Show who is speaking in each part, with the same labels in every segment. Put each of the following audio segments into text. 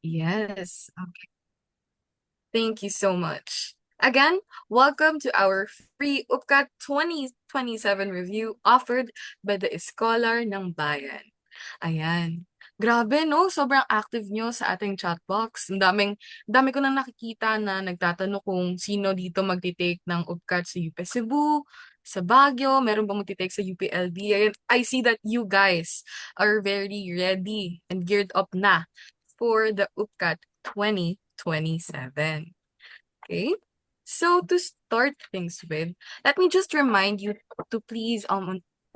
Speaker 1: Yes. Thank you so much. Again, welcome to our free UPCAT 2027 review offered by the Scholar ng Bayan. Ayan. Grabe, no? Sobrang active nyo sa ating chat box. Dami ko nang nakikita na nagtatanong kung sino dito magtitake ng UPCAT sa UP Cebu, sa Baguio, meron bang magtitake sa UPLB. Ayan, I see that you guys are very ready and geared up na for the UPCAT 2027. Okay? So to start things with, let me just remind you to please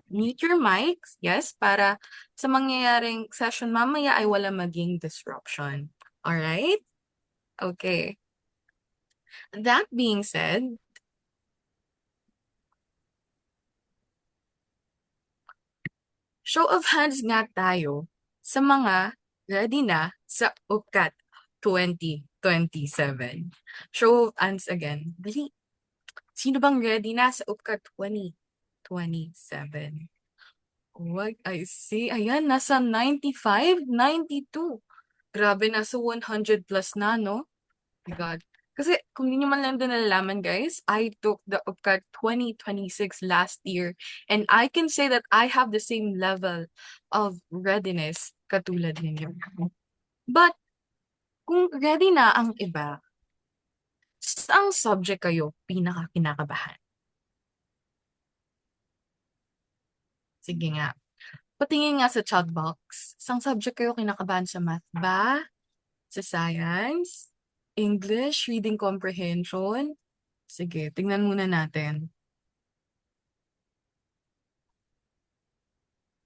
Speaker 1: mute your mics, yes, para sa mangyayaring session mamaya ay wala maging disruption. All right? Okay. That being said, show of hands nga tayo sa mga ready na sa UPCAT 2027. Show of hands again. Dali. Sino bang ready na sa UPCAT 2027? What I see, ayan, nasa 95, 92. Grabe, nasa 100 plus na, no? My God. Kasi kung hindi nyo man lang din nalalaman, guys, I took the UPCAT 2026 last year and I can say that I have the same level of readiness katulad ninyo. But kung ready na ang iba, saang subject kayo pinaka-kinakabahan? Sige nga. Patingin nga sa chat box. Sang subject kayo kinakabahan sa math ba? Sa science? English? Reading comprehension? Sige, tingnan muna natin.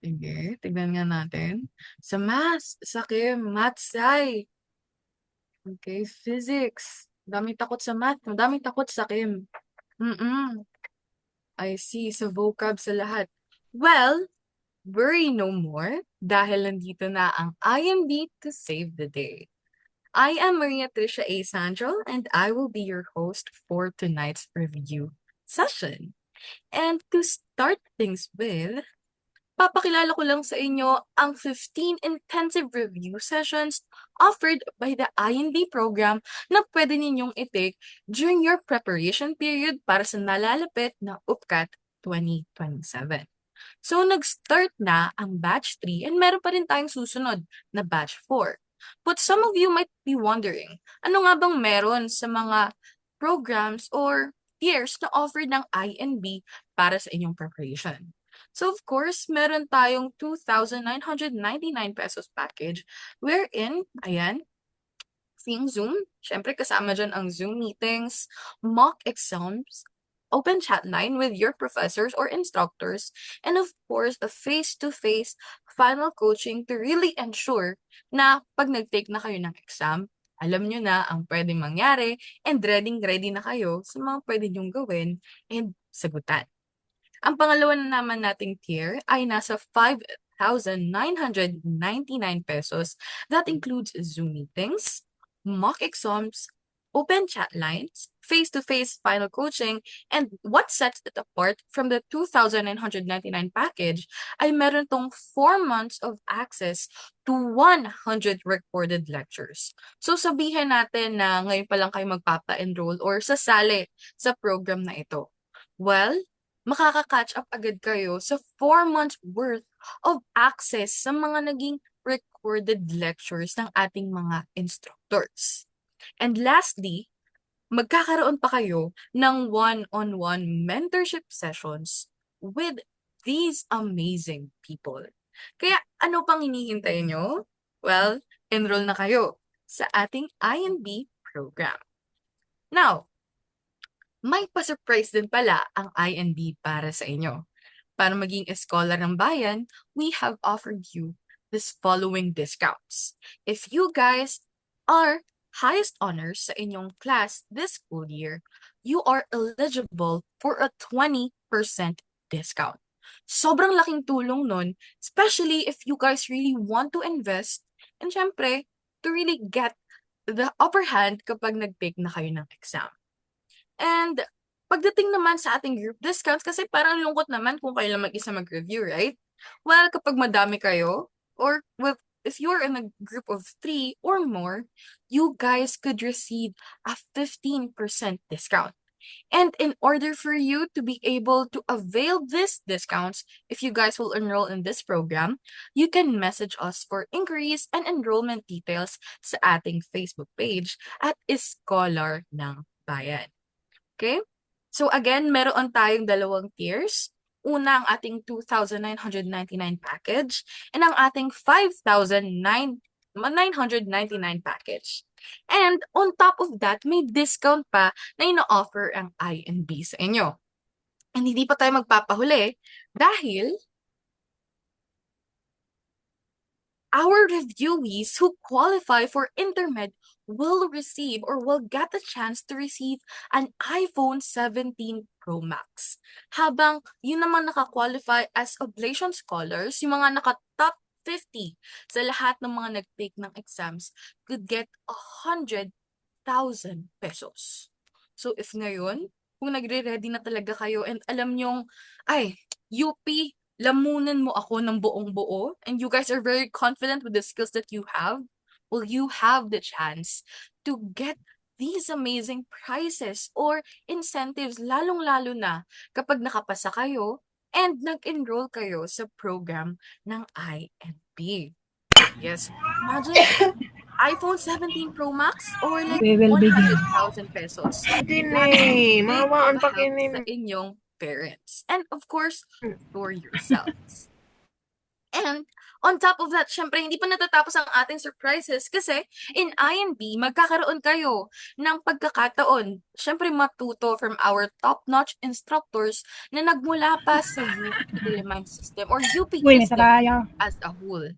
Speaker 1: Sige, tignan nga natin. Sa math, sa chem, math sci. Okay, physics. Daming takot sa math, daming takot sa chem. I see, sa vocab sa lahat. Well, worry no more dahil nandito na ang IMB to save the day. I am Maria Tricia A. Sandro, and I will be your host for tonight's review session. And to start things with, papakilala ko lang sa inyo ang 15 intensive review sessions offered by the INB program na pwede ninyong i-take during your preparation period para sa nalalapit na UPCAT 2027. So, nag-start na ang batch 3 and meron pa rin tayong susunod na batch 4. But some of you might be wondering, ano nga bang meron sa mga programs or tiers na offered ng INB para sa inyong preparation? So, of course, meron tayong 2,999 pesos package wherein, ayan, free Zoom. Syempre, kasama dyan ang Zoom meetings, mock exams, open chat line with your professors or instructors, and of course, a face-to-face final coaching to really ensure na pag nag-take na kayo ng exam, alam nyo na ang pwedeng mangyari and ready na kayo sa mga pwede nyong gawin and sagutan. Ang pangalawa na naman nating tier ay nasa 5,999 pesos. That includes Zoom meetings, mock exams, open chat lines, face-to-face final coaching, and what sets it apart from the 2,999 package ay meron tong 4 months of access to 100 recorded lectures. So sabihin natin na ngayon pa lang kayo magpapa-enroll or sasali sa program na ito. Well, makaka-catch up agad kayo sa 4 months worth of access sa mga naging recorded lectures ng ating mga instructors. And lastly, magkakaroon pa kayo ng one-on-one mentorship sessions with these amazing people. Kaya ano pang hinihintay nyo? Well, enroll na kayo sa ating INB program. Now, may pa-surprise din pala ang INB para sa inyo. Para maging scholar ng bayan, we have offered you this following discounts. If you guys are highest honors sa inyong class this school year, you are eligible for a 20% discount. Sobrang laking tulong nun, especially if you guys really want to invest and syempre, to really get the upper hand kapag nag-take na kayo ng exam. And pagdating naman sa ating group discounts, kasi parang lungkot naman kung kayo lang mag-isa mag-review, right? Well, kapag madami kayo, or if you're in a group of 3 or more, you guys could receive a 15% discount. And in order for you to be able to avail these discounts, if you guys will enroll in this program, you can message us for inquiries and enrollment details sa ating Facebook page at Scholar ng Bayan. Okay? So again, meron tayong dalawang tiers. Una ang ating 2,999 package and ang ating 5,999 package. And on top of that, may discount pa na ino-offer ang INB sa inyo. And hindi pa tayo magpapahuli dahil our reviewees who qualify for Intermed will receive or will get the chance to receive an iPhone 17 Pro Max. Habang yun naman naka-qualify as Oblation Scholars, yung mga naka-top 50 sa lahat ng mga nag-take ng exams could get 100,000 pesos. So if ngayon, kung nagre-ready na talaga kayo and alam nyong, ay, UP, lamunan mo ako ng buong buo, and you guys are very confident with the skills that you have, well, you have the chance to get these amazing prizes or incentives, lalong-lalo na kapag nakapasa kayo and nag-enroll kayo sa program ng INP. Yes, imagine iPhone 17 Pro Max or like
Speaker 2: We will begin.
Speaker 1: 100,000 pesos. That's
Speaker 3: Dini,
Speaker 1: big
Speaker 3: mahawaan pa
Speaker 1: help
Speaker 3: kini.
Speaker 1: sa inyong parents. And of course, for yourselves. And on top of that, syempre, hindi pa natatapos ang ating surprises kasi in INB, magkakaroon kayo ng pagkakataon, syempre matuto from our top-notch instructors na nagmula pa sa UP Diliman system or UP
Speaker 2: Uy, may
Speaker 1: system
Speaker 2: saraya.
Speaker 1: as a whole.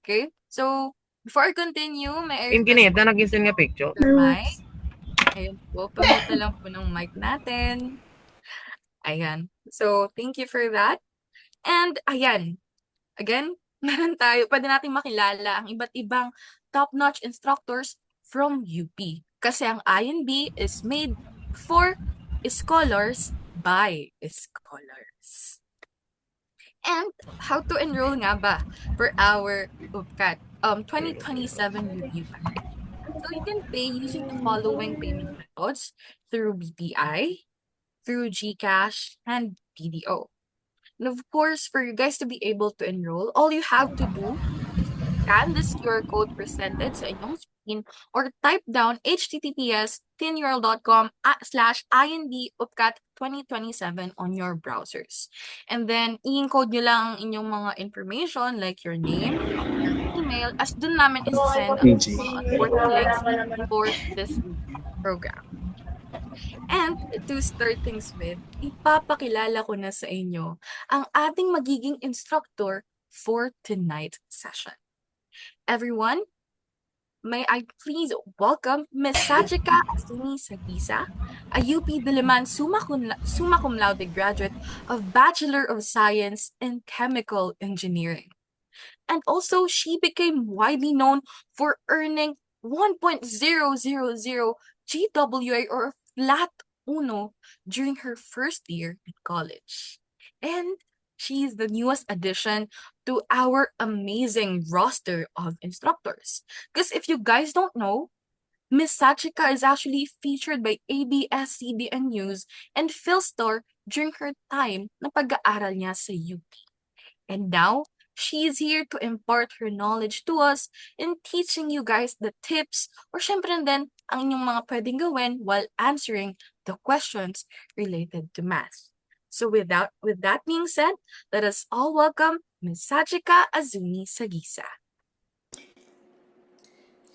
Speaker 1: Okay? So, before I continue, may I
Speaker 3: Yung kinita, nag-isin nga picture.
Speaker 1: your mic? Ayun po, pamute lang po ng mic natin. Ayan. So, thank you for that. And, ayan. Again, meron tayo, pwede natin makilala ang iba't ibang top-notch instructors from UP. Kasi ang INB is made for scholars by scholars. And how to enroll nga ba for our UPCAT 2027 review package? So you can pay using the following payment methods through BPI, through GCash, and BDO. And of course, for you guys to be able to enroll, all you have to do is scan this QR code presented sa inyong screen or type down https:/IND-UPCAT2027 on your browsers. And then, i-encode nyo lang ang inyong mga information like your name, your email, as dun namin isasend ang mga important links for this program. And to start things with, ipapakilala ko na sa inyo ang ating magiging instructor for tonight's session. Everyone, may I please welcome Ms. Sachika Asuni Sagisa, a UP Diliman summa cum laude graduate of Bachelor of Science in Chemical Engineering. And also, she became widely known for earning 1.000 GWA or flat uno during her first year in college. And she is the newest addition to our amazing roster of instructors. Because if you guys don't know, Miss Sachika is actually featured by ABS-CBN News and Philstar during her time na pag-aaral niya sa UP. And now, she is here to impart her knowledge to us in teaching you guys the tips or syempre din ang inyong mga pwedeng gawin while answering the questions related to math. So with that being said, let us all welcome Ms. Sachika Azuni Sagisa.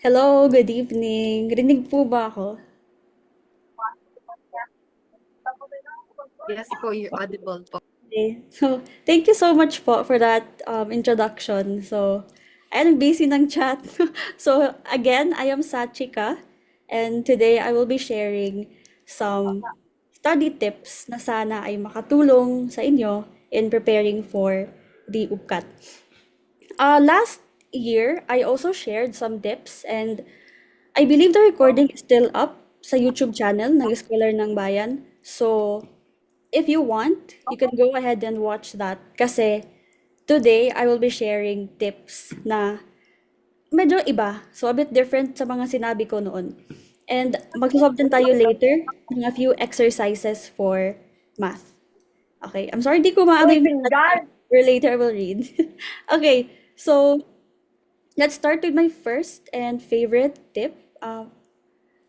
Speaker 4: Hello, good evening. Rinig po ba ako?
Speaker 1: Yes po, you're audible po.
Speaker 4: Okay. So, thank you so much po for that introduction. So, I'm busy ng chat. So, again, I am Sachika, and today I will be sharing some study tips na sana ay makatulong sa inyo in preparing for the UPCAT. Last year, I also shared some tips, and I believe the recording is still up sa YouTube channel ng Scholar ng Bayan. So, if you want, you can go ahead and watch that kasi today I will be sharing tips na medyo iba. So, a bit different sa mga sinabi ko noon. And magsasolve din tayo later ng a few exercises for math. Okay, I'm sorry, di ko maano yung or later I will read. Okay, so let's start with my first and favorite tip.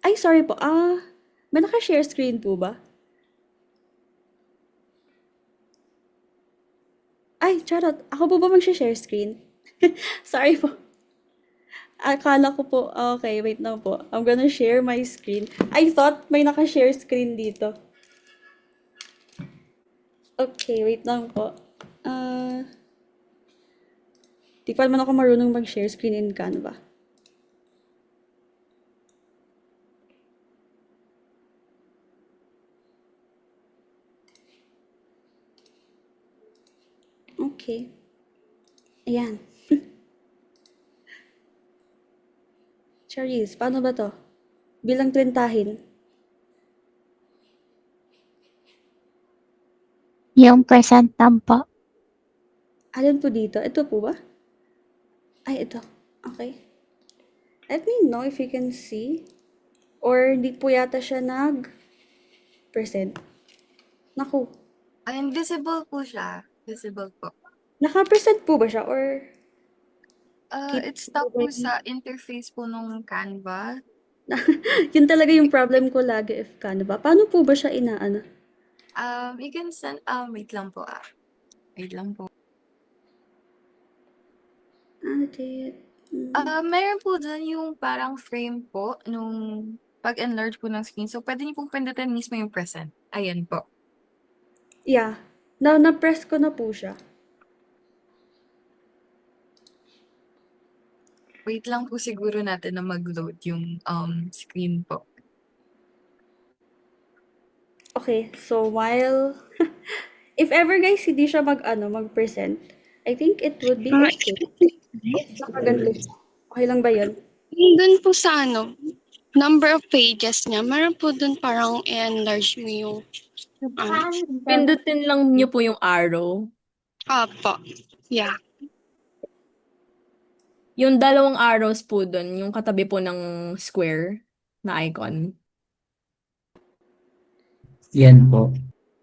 Speaker 4: Ay, sorry po. May naka-share screen po ba? Ay, charot. Ako po ba mag-share screen? Sorry po. Akala ko po, okay, wait na po. I'm gonna share my screen. I thought may naka-share screen dito. Okay, wait lang po. Di pa naman ako marunong mag-share screen in Canva. Okay. Ayan. Charisse, paano ba to? Bilang twintahin.
Speaker 2: Yung present time po.
Speaker 4: Alin po dito? Ito po ba? Ay, ito. Okay. Let me know if you can see. Or hindi po yata siya nag-present. Naku.
Speaker 1: Invisible po siya. Visible po.
Speaker 4: Naka-present po ba siya? Or
Speaker 1: It's stuck po sa interface po nung Canva.
Speaker 4: yun talaga yung problem ko lagi if Canva. Paano po ba siya inaano?
Speaker 1: You can send, wait lang po. Wait lang po. Meron po dun yung parang frame po nung pag-enlarge po ng screen. So, pwede niyo pong pindutin mismo yung present. Ayan po.
Speaker 4: Yeah. Na-press ko na po siya.
Speaker 1: Wait lang po siguro natin na mag-load yung screen po.
Speaker 4: Okay, so while if ever guys hindi siya mag-present, I think it would be okay. Nakaganto siya. Okay lang ba yun?
Speaker 5: Dun po sa number of pages niya, meron po dun parang enlarge mo yung
Speaker 6: Pindutin lang niyo po yung arrow.
Speaker 5: Opo. Yeah.
Speaker 6: Yung dalawang arrows po dun, yung katabi po ng square na icon.
Speaker 3: Yan po.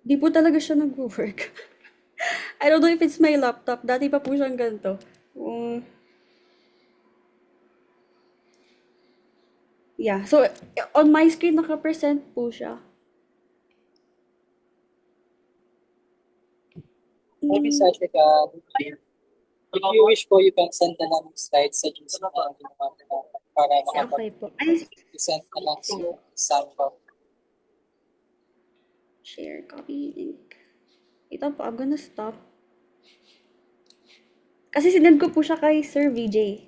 Speaker 4: Di po talaga siya nag-work. I don't know if it's my laptop. Dati pa po siyang ganito. Yeah, so on my screen naka-present po siya.
Speaker 7: Maybe Sashika, if you wish po, you can send na lang slides sa GC na ginawa nila para
Speaker 4: Okay po. Ay,
Speaker 7: makapag-send na lang sa sample.
Speaker 4: share, copy, link. Ito po, I'm gonna stop. Kasi sinend ko po siya kay Sir VJ.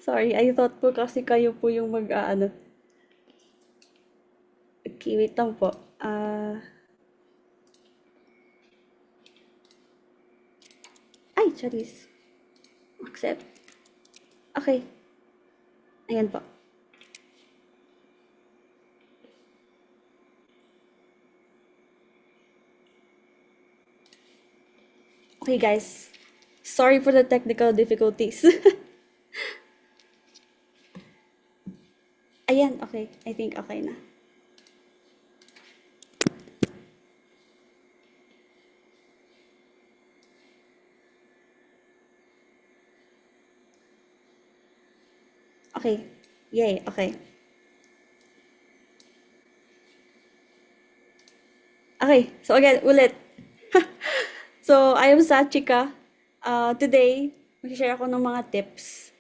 Speaker 4: Sorry, I thought po kasi kayo po yung mag-aano. Okay, wait lang po. Ay, charis. Accept. Okay. Ayan po. Okay, guys. Sorry for the technical difficulties. Ayan, okay. I think okay na. Okay. Yay, okay. Okay, so again, ulit. So, I am Sachika. Today, mag-share ako ng mga tips.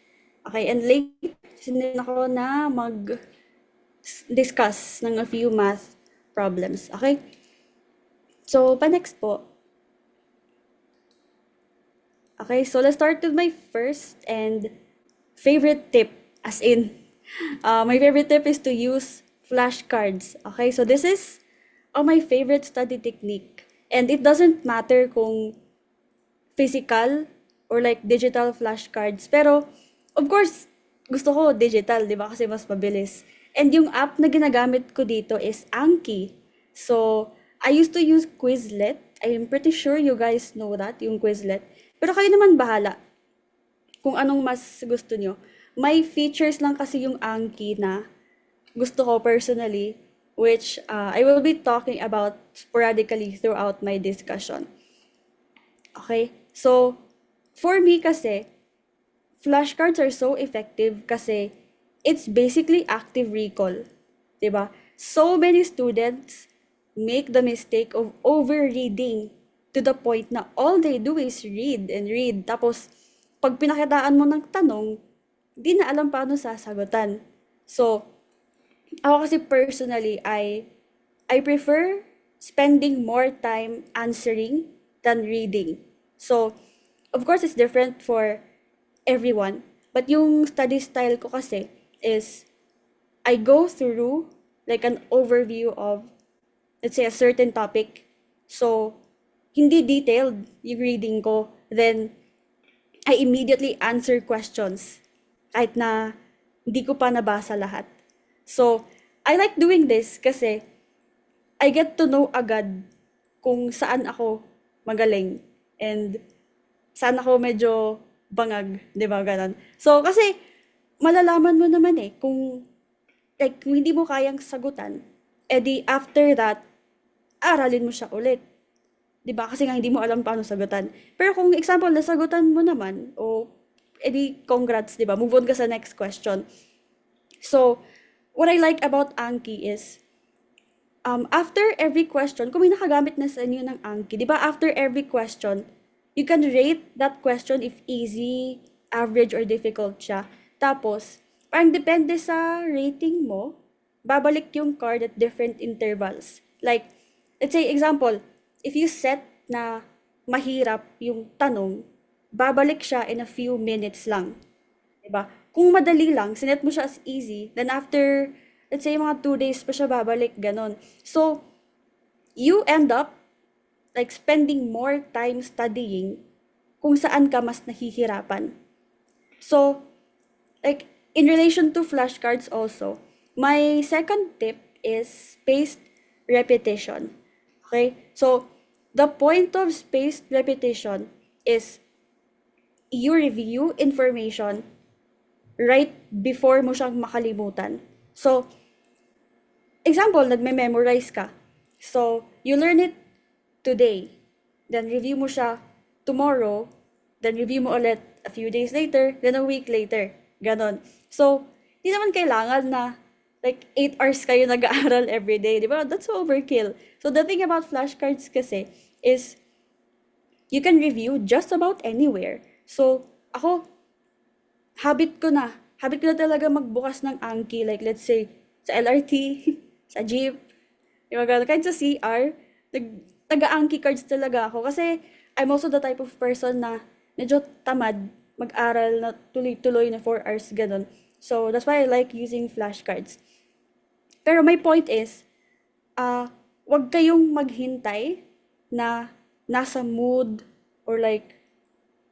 Speaker 4: Okay, and late, sinunod ako na mag-discuss ng a few math problems. Okay? So, pa-next po. Okay, so let's start with my first and favorite tip. As in, my favorite tip is to use flashcards. Okay, so this is my favorite study technique. And it doesn't matter kung physical or like digital flashcards. Pero, of course, gusto ko digital, di ba? Kasi mas mabilis. And yung app na ginagamit ko dito is Anki. So, I used to use Quizlet. I'm pretty sure you guys know that, yung Quizlet. Pero kayo naman bahala kung anong mas gusto nyo. may features lang kasi yung Anki na gusto ko personally, which I will be talking about sporadically throughout my discussion. Okay? So, for me kasi, flashcards are so effective kasi it's basically active recall. Diba? So many students make the mistake of overreading to the point na all they do is read and read. Tapos, pag pinakitaan mo ng tanong, di na alam paano sasagutan. So, ako kasi personally, I prefer spending more time answering than reading. So, of course, it's different for everyone. But yung study style ko kasi is I go through like an overview of, let's say, a certain topic. So, hindi detailed yung reading ko. Then, I immediately answer questions kahit na hindi ko pa nabasa lahat. So, I like doing this kasi I get to know agad kung saan ako magaling and saan ako medyo bangag, di ba, ganon. So, kasi malalaman mo naman kung kung hindi mo kayang sagutan, edi after that, aralin mo siya ulit. 'Di ba? Kasi nga hindi mo alam paano sagutan. Pero kung example, nasagutan mo naman, o edi congrats, 'di ba? Move on ka sa next question. So, what I like about Anki is, after every question, kung may nakagamit na sa inyo ng Anki, 'di ba? After every question, you can rate that question if easy, average, or difficult siya. Tapos, parang depende sa rating mo, babalik yung card at different intervals. Like, let's say, example, if you set na mahirap yung tanong, babalik siya in a few minutes lang. Diba? Kung madali lang, sinet mo siya as easy, then after, let's say, mga 2 days pa siya babalik, ganon. So, you end up like spending more time studying kung saan ka mas nahihirapan. So, like, in relation to flashcards also, my second tip is spaced repetition. Okay? So, the point of spaced repetition is you review information right before mo siyang makalimutan. So, example, nagme-memorize ka. So, you learn it today. Then, review mo siya tomorrow. Then, review mo ulit a few days later. Then, a week later. Ganon. So, di naman kailangan na like 8 hours kayo nag-aaral every day, di ba? That's overkill. So, the thing about flashcards kasi is you can review just about anywhere. So, ako, habit ko na talaga magbukas ng Anki. Like, let's say, sa LRT, sa jeep, di ba? Kahit sa CR, taga-Anki cards talaga ako. Kasi, I'm also the type of person na medyo tamad mag-aral na tuloy-tuloy na 4 hours, ganun. So, that's why I like using flashcards. Pero my point is, wag kayong maghintay na nasa mood or like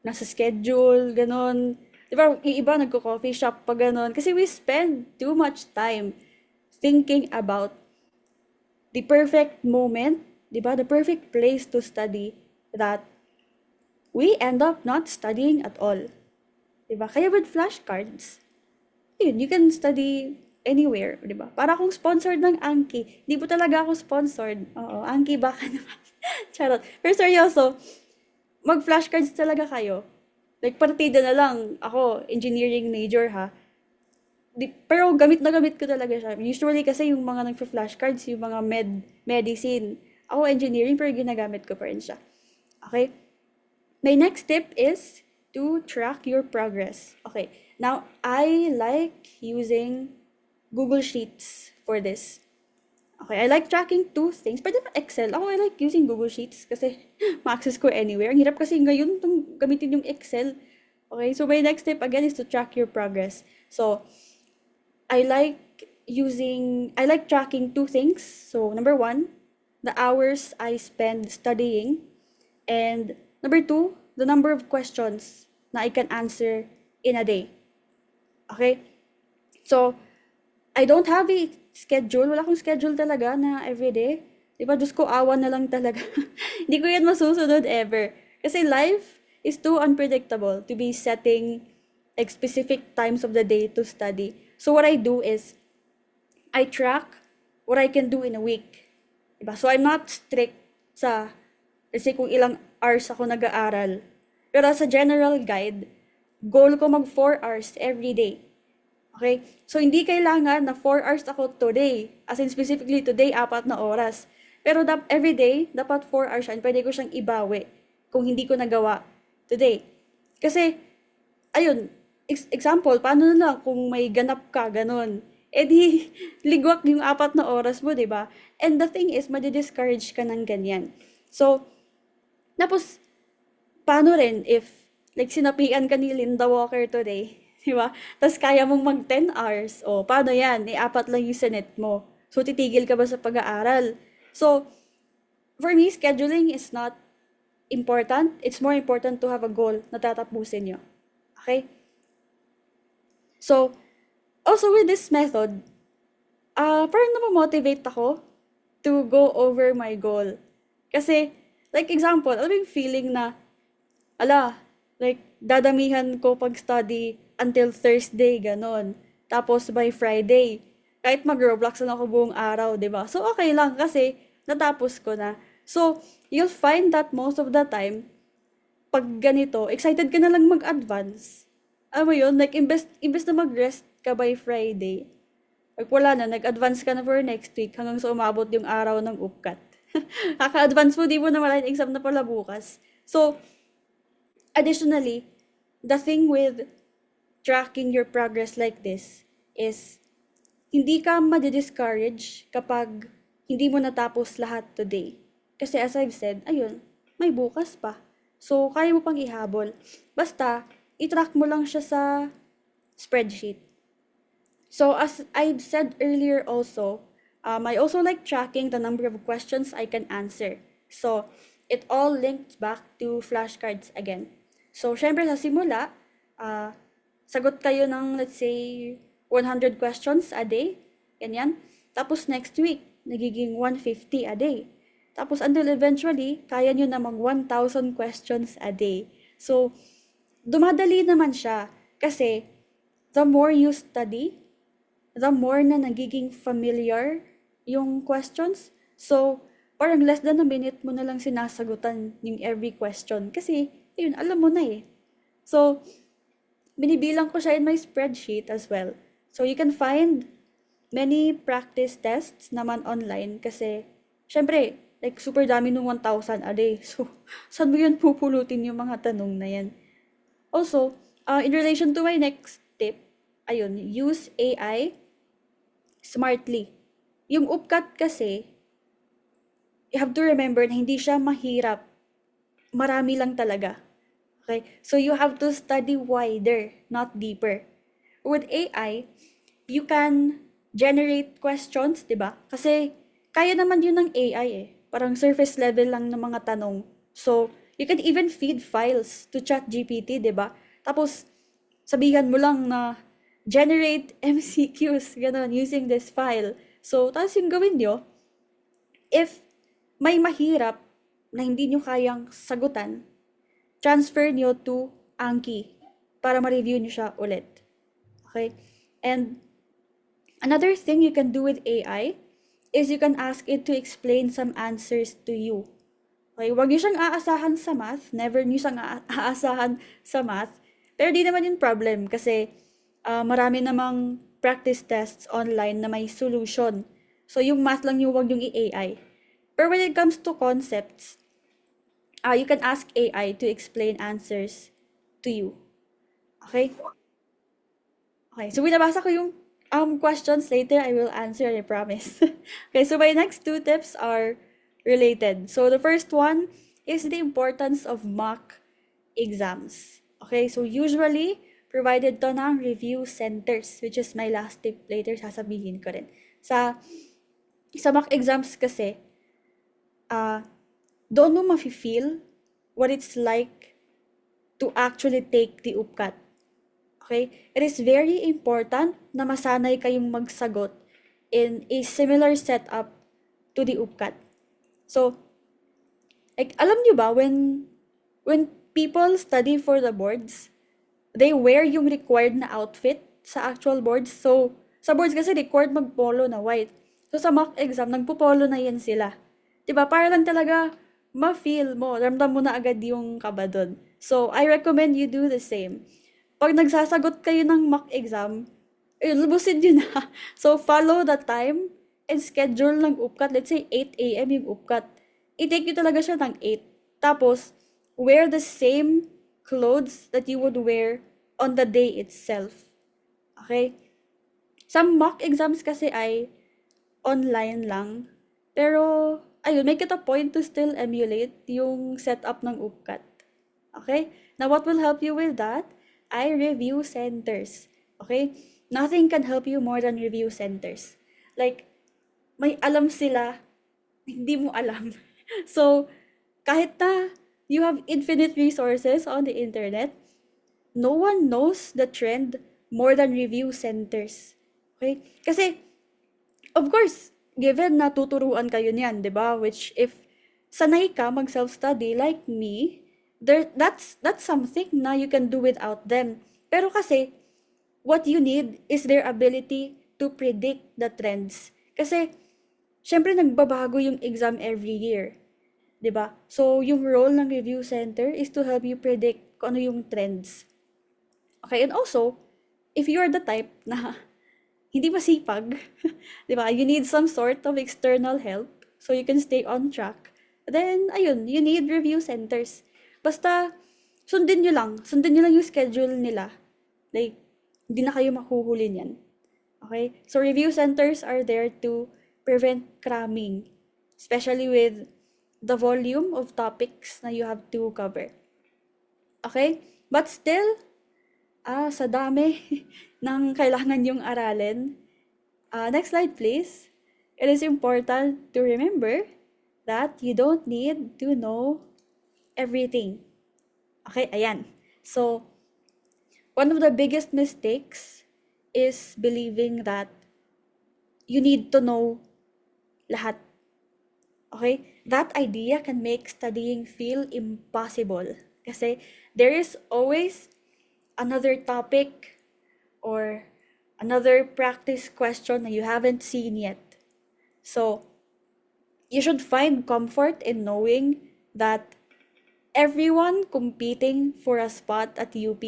Speaker 4: nasa schedule, ganun. Diba, yung iba nagko-coffee shop pa ganun. Kasi we spend too much time thinking about the perfect moment, diba, the perfect place to study that we end up not studying at all. Diba? Kaya with flashcards, yun, you can study anywhere, diba? Para akong sponsored ng Anki. Di po talaga ako sponsored. Oo, Anki baka naman. Charot. Pero seryoso, mag-flashcards talaga kayo. Like, partida na lang. Ako, engineering major ha. Pero gamit na gamit ko talaga siya. Usually kasi yung mga nagpa-flashcards, yung mga medicine. Ako, engineering, pero ginagamit ko pa rin siya. Okay? My next tip is to track your progress. Okay, now I like using Google Sheets for this. Okay, I like tracking 2 things. Pwede ba Excel? Ako, I like using Google Sheets kasi ma-access ko anywhere. Ang hirap kasi ngayon itong gamitin yung Excel. Okay, so my next tip again is to track your progress. So, I like tracking 2 things. So, number 1, the hours I spend studying. And number 2, the number of questions na I can answer in a day. Okay? So, I don't have a schedule. Wala akong schedule talaga na everyday. Diba? Diyos ko, awa na lang talaga. Hindi ko yan masusunod ever. Kasi life is too unpredictable to be setting like specific times of the day to study. So what I do is I track what I can do in a week. Diba? So I'm not strict sa, let's say kung ilang hours ako nag-aaral. Pero sa general guide, goal ko mag 4 hours every day. Okay? So hindi kailangan na 4 hours ako today. As in specifically today, 4 na oras. Pero every day, dapat 4 hours yan. Pwede ko siyang ibawi kung hindi ko nagawa today. Kasi, ayun, example, paano na lang kung may ganap ka, ganun. Eh di, ligwak yung 4 na oras mo, di ba? And the thing is, madi-discourage ka ng ganyan. So, tapos, paano rin if, like, sinapian ka ni Linda Walker today, di ba? Tapos kaya mong mag 10 hours. O, paano yan? 4 lang yung sinet mo. So, titigil ka ba sa pag-aaral? So, for me, scheduling is not important. It's more important to have a goal na tatapusin nyo. Okay? So, also with this method, parang namomotivate ako to go over my goal. Kasi, like example, alam mo yung feeling na, like, dadamihan ko pag-study until Thursday, ganon. Tapos by Friday, kahit mag-Roblox na ako buong araw, di ba? So, okay lang kasi natapos ko na. So, you'll find that most of the time, pag ganito, excited ka na lang mag-advance. Alam mo yun, like, imbes na mag-rest ka by Friday, like, wala na, nag-advance ka na for next week hanggang sa umabot yung araw ng upkat. Kaka-advance mo, di mo na malaking exam na pala bukas. So, additionally, the thing with tracking your progress like this is hindi ka madi-discourage kapag hindi mo natapos lahat today. Kasi as I've said, ayun, may bukas pa. So, kaya mo pang ihabol. Basta, i-track mo lang siya sa spreadsheet. So, as I've said earlier also, I also like tracking the number of questions I can answer. So, it all links back to flashcards again. So, syempre sa simula, sagot kayo ng, let's say, 100 questions a day, ganyan. Tapos next week, nagiging 150 a day. Tapos until eventually, kaya nyo na mag 1,000 questions a day. So, dumadali naman siya. Kasi, the more you study, the more na nagiging familiar yung questions. So, parang less than a minute mo na lang sinasagutan yung every question. Kasi, yun, alam mo na eh. So, binibilang ko siya in my spreadsheet as well. So, you can find many practice tests naman online kasi, syempre, like, super dami nung 1,000 a day. So, saan mo yun pupulutin yung mga tanong na yan? Also, in relation to my next tip, ayun, use AI smartly. Yung upkat kasi, you have to remember na hindi siya mahirap. Marami lang talaga. Okay? So, you have to study wider, not deeper. With AI, you can generate questions, di ba? Kasi, kaya naman yun ng AI eh. Parang surface level lang ng mga tanong. So, you can even feed files to ChatGPT, di ba? Tapos, sabihan mo lang na generate MCQs, gano'n, using this file. So, tapos yung gawin nyo, if may mahirap na hindi nyo kayang sagutan, transfer nyo to Anki para ma-review nyo siya ulit. Okay? And another thing you can do with AI is you can ask it to explain some answers to you. Okay? Huwag nyo siyang aasahan sa math. Never nyo siyang aasahan sa math. Pero di naman yung problem kasi marami namang practice tests online na may solution. So, yung math lang yung huwag yung i-AI. Pero when it comes to concepts, you can ask AI to explain answers to you. Okay? Okay, so binabasa ko yung questions later. I will answer, I promise. Okay, so my next two tips are related. So the first one is the importance of mock exams. Okay, so usually, provided to ng review centers, which is my last tip later, sasabihin ko rin. Sa mock exams kasi, doon mo mafe-feel what it's like to actually take the UPCAT. Okay? It is very important na masanay kayong magsagot in a similar setup to the UPCAT. So, like, alam nyo ba, when people study for the boards, they wear yung required na outfit sa actual boards. So, sa boards kasi required mag-polo na white. So, sa mock exam, nagpo-polo na yan sila. 'Di ba? Para lang talaga ma-feel mo, ramdam mo na agad yung kaba dun. So, I recommend you do the same. Pag nagsasagot kayo ng mock exam, lubusin nyo na. So, follow the time and schedule ng upkat. Let's say 8 a.m. yung upkat. I-take nyo talaga siya ng 8. Tapos, wear the same clothes that you would wear on the day itself. Okay? Some mock exams kasi ay online lang. Pero, ayun, make it a point to still emulate yung setup ng upkat. Okay? Now, what will help you with that? Ay review centers. Okay? Nothing can help you more than review centers. Like, may alam sila, hindi mo alam. So, kahit na you have infinite resources on the internet, no one knows the trend more than review centers. Okay? Kasi, of course, given na tuturuan kayo niyan, 'di ba? Which if sanay ka mag self-study like me, that's something na you can do without them. Pero kasi what you need is their ability to predict the trends. Kasi syempre nagbabago yung exam every year, 'di ba? So yung role ng review center is to help you predict kung ano yung trends. Okay, and also if you are the type na hindi masipag, 'di ba? You need some sort of external help so you can stay on track. Then, ayun, you need review centers. Basta, sundin nyo lang yung schedule nila. Like, hindi na kayo mahuhuli niyan. Okay? So, review centers are there to prevent cramming, especially with the volume of topics na you have to cover. Okay? But still, sa dami ng kailangan yung aralin. Next slide, please. It is important to remember that you don't need to know everything. Okay, ayan. So, one of the biggest mistakes is believing that you need to know lahat. Okay? That idea can make studying feel impossible. Kasi there is always another topic or another practice question that you haven't seen yet. So, you should find comfort in knowing that everyone competing for a spot at UP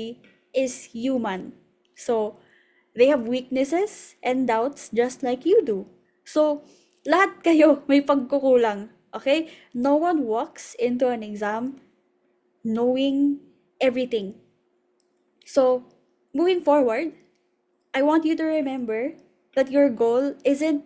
Speaker 4: is human. So, they have weaknesses and doubts just like you do. So, lahat kayo may pagkukulang. Okay? No one walks into an exam knowing everything. So, moving forward, I want you to remember that your goal isn't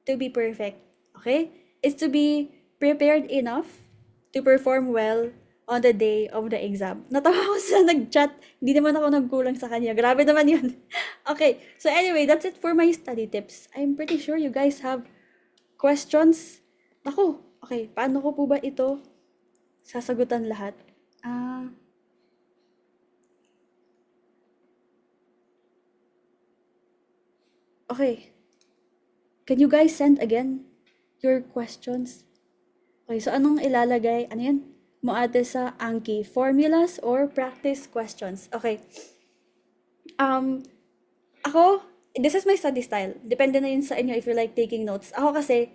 Speaker 4: to be perfect, okay? It's to be prepared enough to perform well on the day of the exam. Natawa ko sa nag-chat, hindi naman ako nagkulang sa kanya. Grabe naman yun. Okay, so anyway, that's it for my study tips. I'm pretty sure you guys have questions. Naku, okay, paano ko po ba ito sasagutan lahat? Okay. Can you guys send again your questions? Okay, so anong ilalagay? Ano yan? Mo ate sa Anki? Formulas or practice questions? Okay. Ako, this is my study style. Depende na yun sa inyo if you like taking notes. Ako kasi,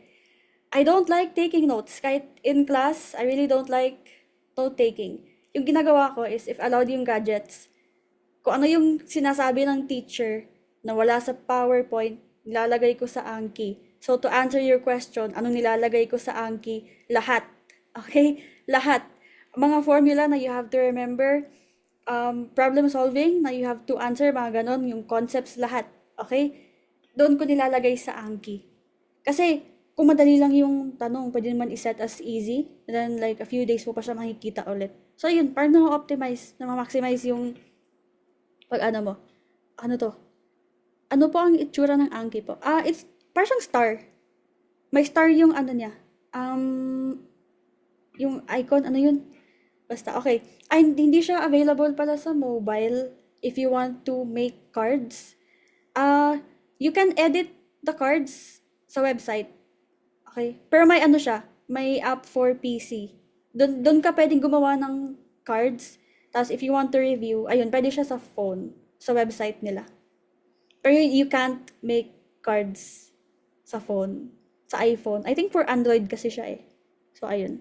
Speaker 4: I don't like taking notes. Kahit in class, I really don't like note-taking. Yung ginagawa ko is, if allowed yung gadgets, kung ano yung sinasabi ng teacher na wala sa PowerPoint, nilalagay ko sa Anki. So, to answer your question, anong nilalagay ko sa Anki? Lahat. Okay? Lahat. Mga formula na you have to remember, problem solving na you have to answer, mga ganon, yung concepts, lahat. Okay? Doon ko nilalagay sa Anki. Kasi, kung madali lang yung tanong, pwede naman iset as easy. And then, like, a few days mo pa siya makikita ulit. So, yun, paano optimize, na ma-maximize yung pag ano mo. Ano to? Ano po ang itsura ng Anki po? It's parang star. May star yung ano niya. Yung icon, ano yun? Basta, okay. Ay, hindi siya available pala sa mobile if you want to make cards. You can edit the cards sa website. Okay? Pero may ano siya, may app for PC. Doon ka pwedeng gumawa ng cards Tapos if you want to review, ayun, pwede siya sa phone, sa website nila. Pero you can't make cards sa phone, sa iPhone. I think for Android kasi siya eh. So, ayun.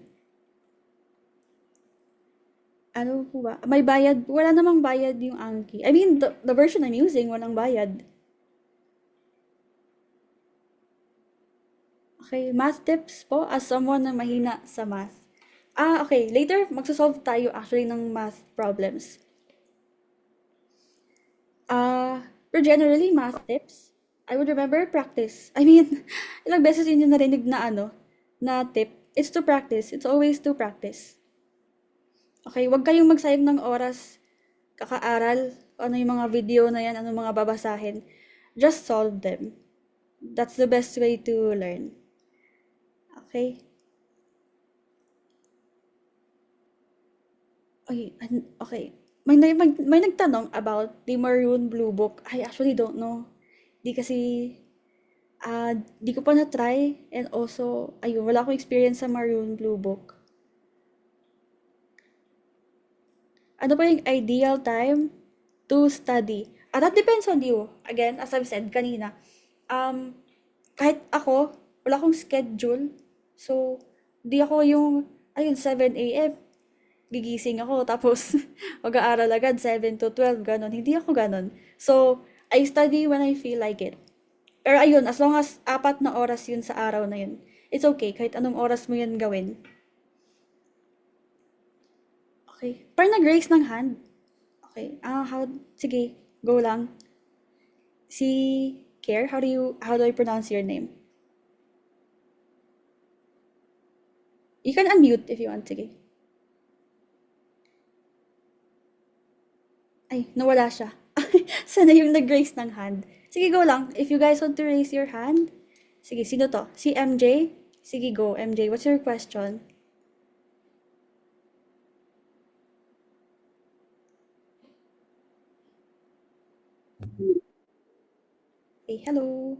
Speaker 4: Ano po ba? May bayad. Wala namang bayad yung Anki. I mean, the version I'm using, walang bayad. Okay, math tips po as someone na mahina sa math. Okay. Later, magsasolve tayo actually ng math problems. Pero generally, math tips, I would remember practice. I mean, ilang beses yun yung narinig na na tip. It's to practice. It's always to practice. Okay, wag kayong magsayang ng oras kakaaral, ano yung mga video na yan, ano mga babasahin. Just solve them. That's the best way to learn. Okay? Okay. May nagtanong about the Maroon Blue Book. I actually don't know. Di kasi, di ko pa na-try. And also, ayun, wala akong experience sa Maroon Blue Book. Ano pa yung ideal time to study? That depends on you. Again, as I've said kanina, kahit ako, wala akong schedule. So, di ako yung, 7 a.m. gigising ako, tapos mag-aaral agad 7 to 12, ganon. Hindi ako ganon. So, I study when I feel like it. Pero ayun, as long as 4 na oras yun sa araw na yun, it's okay, kahit anong oras mo yun gawin. Okay. Parang nag-raise ng hand. Okay. Sige, go lang. Si Care, how do I pronounce your name? You can unmute if you want, sige. Ay, nawala siya. Sana yung nag-raise ng hand. Sige, go lang. If you guys want to raise your hand. Sige, sino to? Si MJ? Sige, go. MJ, what's your question? Hey, hello.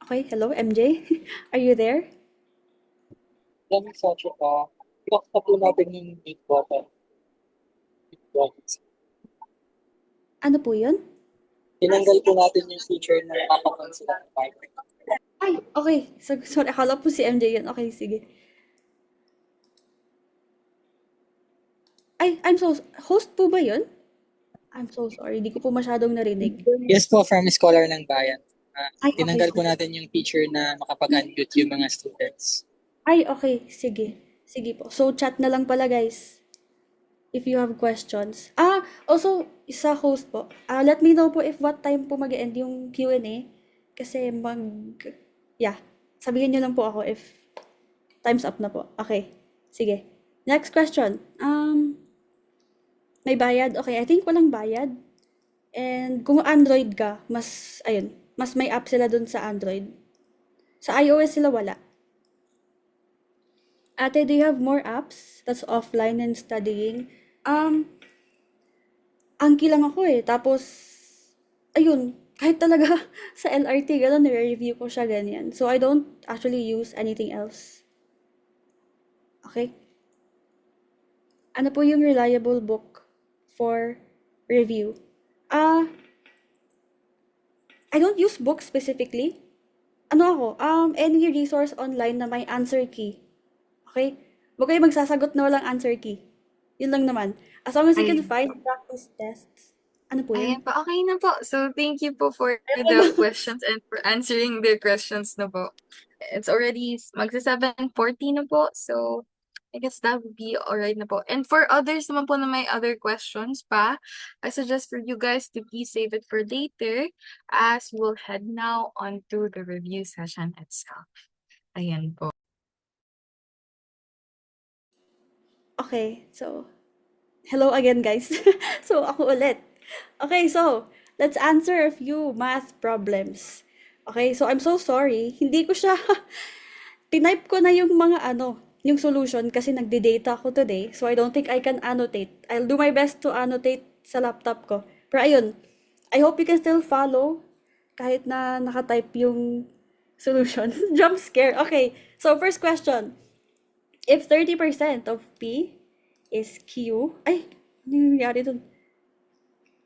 Speaker 4: Okay, hello, MJ. Are you there?
Speaker 7: Then sa Chika, i-off na po natin yung mute button.
Speaker 4: Ano po yun?
Speaker 7: Tinanggal po natin yung feature na nakakapon sila ng mic.
Speaker 4: Ay, okay. Sorry, akala po si MJ yun. Okay, sige. Ay, host po ba yun? I'm so sorry. Di ko po masyadong narinig.
Speaker 7: Yes po, from Scholar ng Bayan.
Speaker 4: Ay, okay.
Speaker 7: Tinanggal po natin yung feature na makapag-unmute yung mga students.
Speaker 4: Ay, okay. Sige. Sige po. So, chat na lang pala, guys. If you have questions. Also, isa host po. Let me know po if what time po mag-end yung Q&A. Kasi sabihin nyo lang po ako if time's up na po. Okay. Sige. Next question. May bayad? Okay, I think walang bayad. And kung Android ka, mas may app sila dun sa Android. Sa iOS sila wala. Ate, do you have more apps that's offline and studying? Angki lang ako eh. Tapos, ayun, kahit talaga sa LRT, gano'n, nire-review ko siya ganyan. So, I don't actually use anything else. Okay? Ano po yung reliable book for review? I don't use books specifically. Any resource online na may answer key. Okay? Huwag kayo magsasagot na walang answer key. Yun lang naman. As long as you can find practice tests. Ano po yun?
Speaker 1: Ayan po, okay na po. So, thank you po for the questions and for answering the questions na po. It's already magsa 7:40 na po. So, I guess that would be alright na po. And for others naman po na may other questions pa, I suggest for you guys to please save it for later as we'll head now on to the review session itself. Ayan po.
Speaker 4: Okay, so, hello again, guys. So, ako ulit. Okay, so, let's answer a few math problems. Okay, so I'm so sorry. Hindi ko siya, tinype ko na yung mga yung solution kasi nagde-data ako today. So, I don't think I can annotate. I'll do my best to annotate sa laptop ko. Pero ayun, I hope you can still follow kahit na nakatype yung solution. Jump scare. Okay, so first question. If 30% of P is Q, ay, ano yung nangyari dun?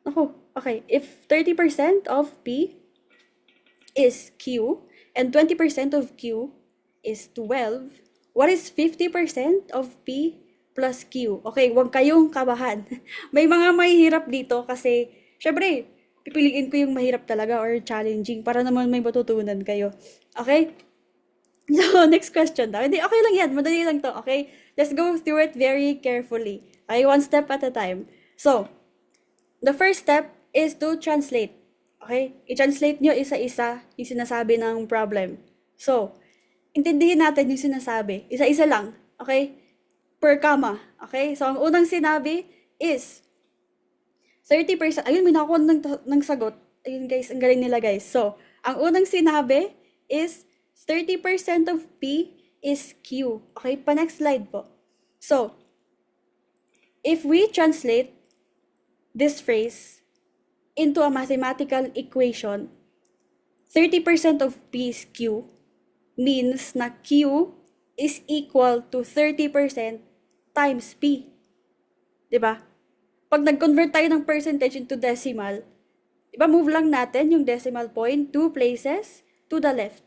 Speaker 4: Ako, okay. If 30% of P is Q and 20% of Q is 12, what is 50% of P plus Q? Okay, huwag kayong kabahan. May mga mahihirap dito kasi, syempre, pipiliin ko yung mahirap talaga or challenging para naman may matutunan kayo. Okay? So, next question daw. Hindi, okay lang yan. Madali lang to. Okay? Let's go through it very carefully. Okay? One step at a time. So, the first step is to translate. Okay? I-translate nyo isa-isa yung sinasabi ng problem. So, intindihin natin yung sinasabi. Isa-isa lang. Okay? Per comma. Okay? So, ang unang sinabi is 30%. Ayun, may nakuha ng sagot. Ayun guys, ang galing nila guys. So, ang unang sinabi is 30% of P is Q. Okay? Pa next slide po. So, if we translate this phrase into a mathematical equation, 30% of P is Q means na Q is equal to 30% times P. Diba? Pag nag-convert tayo ng percentage into decimal, diba move lang natin yung decimal point 2 places to the left.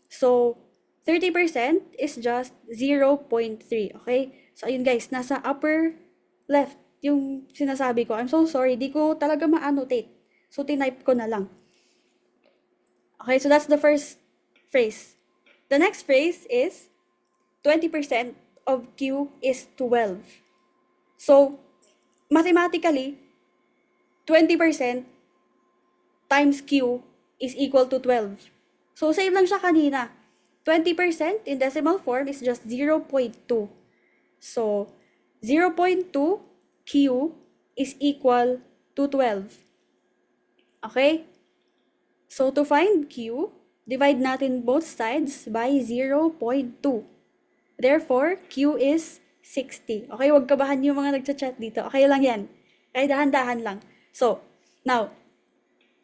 Speaker 4: So, 30% is just 0.3. Okay? So, ayun guys, nasa upper left yung sinasabi ko. I'm so sorry, di ko talaga ma-annotate. So, tinype ko na lang. Okay, so that's the first phrase. The next phrase is 20% of Q is 12. So, mathematically, 20% times Q is equal to 12. So, same lang siya kanina. 20% in decimal form is just 0.2. So, 0.2 Q is equal to 12. Okay? So, to find Q, divide natin both sides by 0.2. Therefore, Q is 60. Okay, huwag kabahan yung mga nagchat-chat dito. Okay lang yan. Okay, dahan-dahan lang. So, now,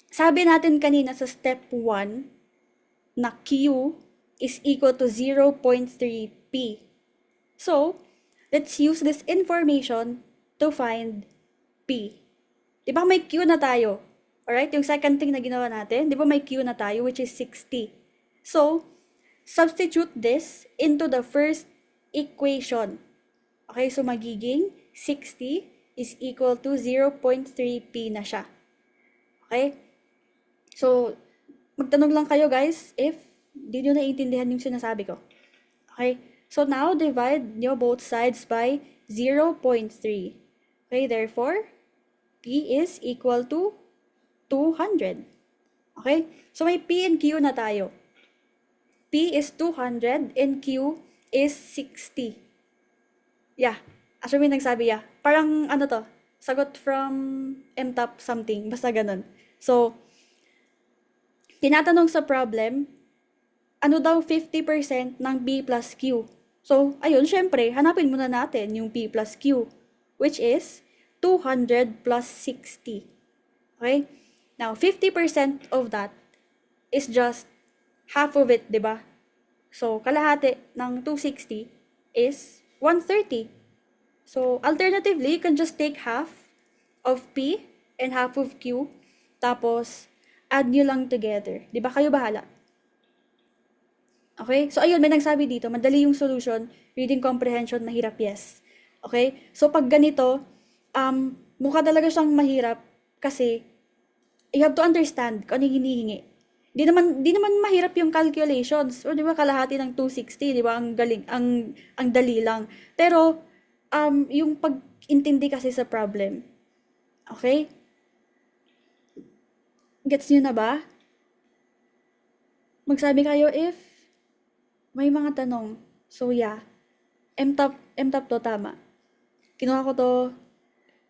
Speaker 4: sabi natin kanina sa step 1 na Q is equal to 0.3P. So, let's use this information to find P. Diba may Q na tayo? Alright, yung second thing na ginawa natin, diba may Q na tayo, which is 60. So, substitute this into the first equation. Okay, so magiging 60 is equal to 0.3P na siya. Okay? So, magtanong lang kayo guys if di nyo naiintindihan yung sinasabi ko. Okay? So, now divide nyo both sides by 0.3. Okay, therefore, P is equal to 200. Okay? So, may P and Q na tayo. P is 200 and Q is 60. Yeah. Actually, may nagsabi parang ano to, sagot from MTOP something. Basta ganun. So, tinatanong sa problem, ano daw 50% ng P plus Q? So, ayun, syempre, hanapin muna natin yung P plus Q, which is 200 plus 60. Okay? Now, 50% of that is just half of it, di ba? So, kalahati ng 260 is 130. So, alternatively, you can just take half of P and half of Q, tapos add nyo lang together. Di ba? Kayo bahala. Okay? So, ayun, may nagsabi dito, madali yung solution, reading comprehension, mahirap, yes. Okay? So, pag ganito, mukha talaga siyang mahirap kasi you have to understand kung ano yung hinihingi. Di naman mahirap yung calculations. O, di ba, kalahati ng 260, di ba? Ang galing, ang dali lang. Pero, yung pag-intindi kasi sa problem. Okay? Gets nyo na ba? Magsabi kayo if may mga tanong. So, yeah. MTOP to, tama. Kinuha ko to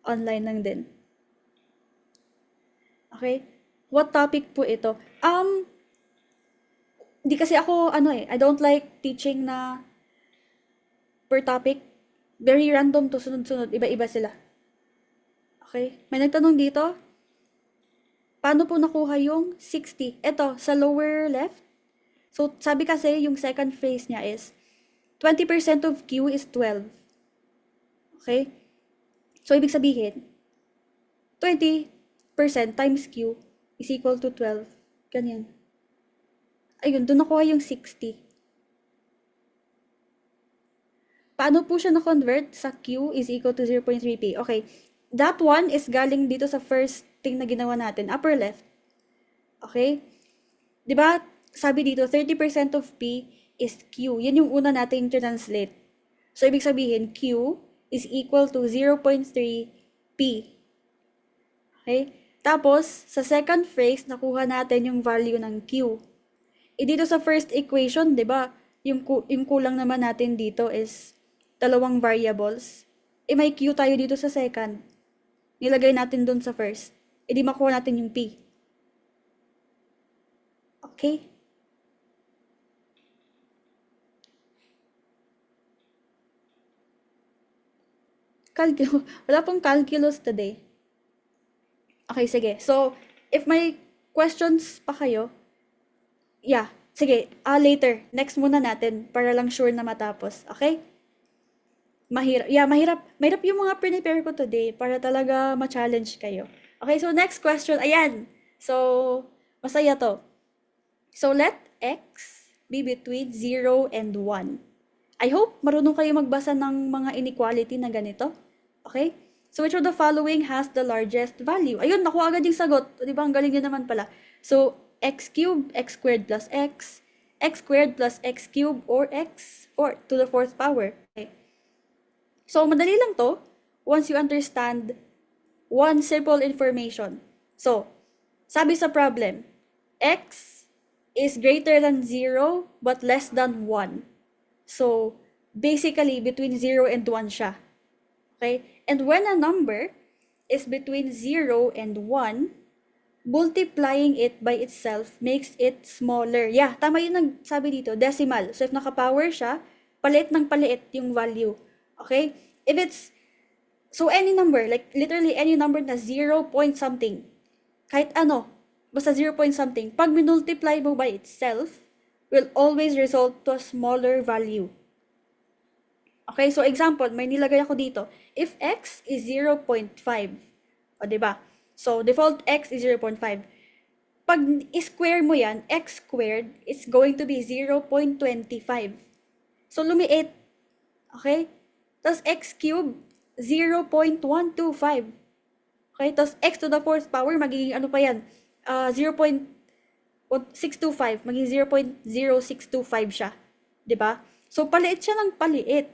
Speaker 4: online lang din. Okay? What topic po ito? Di kasi ako, I don't like teaching na per topic. Very random to, sunod-sunod. Iba-iba sila. Okay? May nagtanong dito, paano po nakuha yung 60? Ito, sa lower left, So, sabi kasi yung second phrase niya is 20% of Q is 12. Okay? So, ibig sabihin, 20% times Q is equal to 12. Ganyan. Ayun, doon nakuha yung 60. Paano po siya na-convert sa Q is equal to 0.3p? Okay, that one is galing dito sa first thing na ginawa natin, upper left. Okay? Di ba, sabi dito, 30% of P is Q. Yan yung una natin translate. So, ibig sabihin, Q is equal to 0.3P. Okay? Tapos, sa second phrase, nakuha natin yung value ng Q. Dito sa first equation, di ba, yung kulang naman natin dito is dalawang variables. May Q tayo dito sa second. Nilagay natin dun sa first. Di makuha natin yung P. Okay? Wala pong calculus today. Okay, sige. So, if may questions pa kayo, yeah, sige, later. Next muna natin para lang sure na matapos. Okay? Mahirap yung mga prepare ko today para talaga ma-challenge kayo. Okay, so next question. Ayan. So, masaya to. So, let x be between 0 and 1. I hope marunong kayo magbasa ng mga inequality na ganito. Okay? So, which of the following has the largest value? Ayun, nakuha agad yung sagot. Di ba? Ang galing niya naman pala. So, x cubed, x squared plus x squared plus x cubed, or x to the fourth power. Okay. So, madali lang to once you understand one simple information. So, sabi sa problem, x is greater than 0 but less than 1. So, basically, between 0 and 1 siya. Okay? And when a number is between 0 and 1, multiplying it by itself makes it smaller. Yeah, tama yun ang sabi dito, decimal. So, if naka-power siya, paliit ng paliit yung value. Okay? If it's, so any number, like literally any number na 0 point something, kahit ano, basta 0 point something, pag minultiply mo by itself, will always result to a smaller value. Okay, so example, may nilagay ako dito. If x is 0.5, o diba? So, default x is 0.5. Pag square mo yan, x squared is going to be 0.25. So, lumiit. Okay? Tapos x cubed, 0.125. Okay? Tapos x to the fourth power, magiging ano pa yan? 0.625, maging 0.0625 siya. Diba? So, paliit siya ng paliit.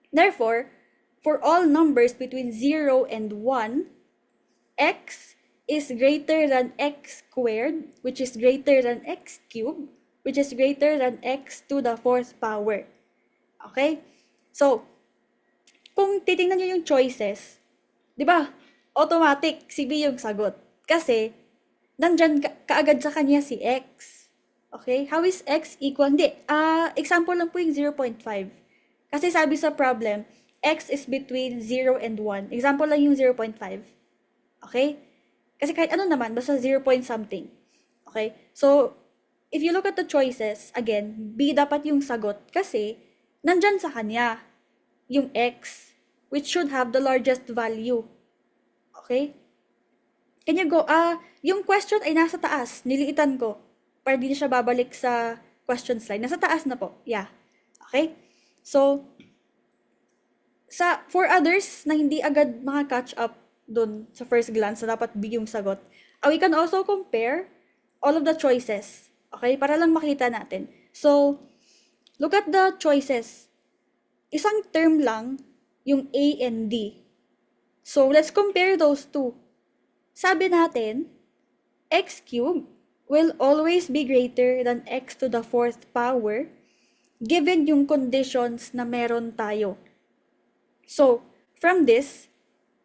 Speaker 4: Therefore, for all numbers between 0 and 1, x is greater than x squared, which is greater than x cubed, which is greater than x to the fourth power. Okay? So, kung titingnan nyo yung choices, di ba? Automatic, si B yung sagot. Kasi, nandyan kaagad sa kanya si x. Okay? How is x equal? Hindi. Example lang po yung 0.5. Kasi sabi sa problem, x is between 0 and 1. Example lang yung 0.5. Okay? Kasi kahit ano naman, basta 0 point something. Okay? So, if you look at the choices, again, B dapat yung sagot kasi nandyan sa kanya yung x, which should have the largest value. Okay? Can you go? Yung question ay nasa taas. Niliitan ko para di na siya babalik sa question slide. Nasa taas na po. Yeah. Okay? So, for others na hindi agad maka-catch up dun sa first glance na dapat B yung sagot, we can also compare all of the choices. Okay? Para lang makita natin. So, look at the choices. Isang term lang yung A and D. So, let's compare those two. Sabi natin, x cubed will always be greater than x to the fourth power given yung conditions na meron tayo. So, from this,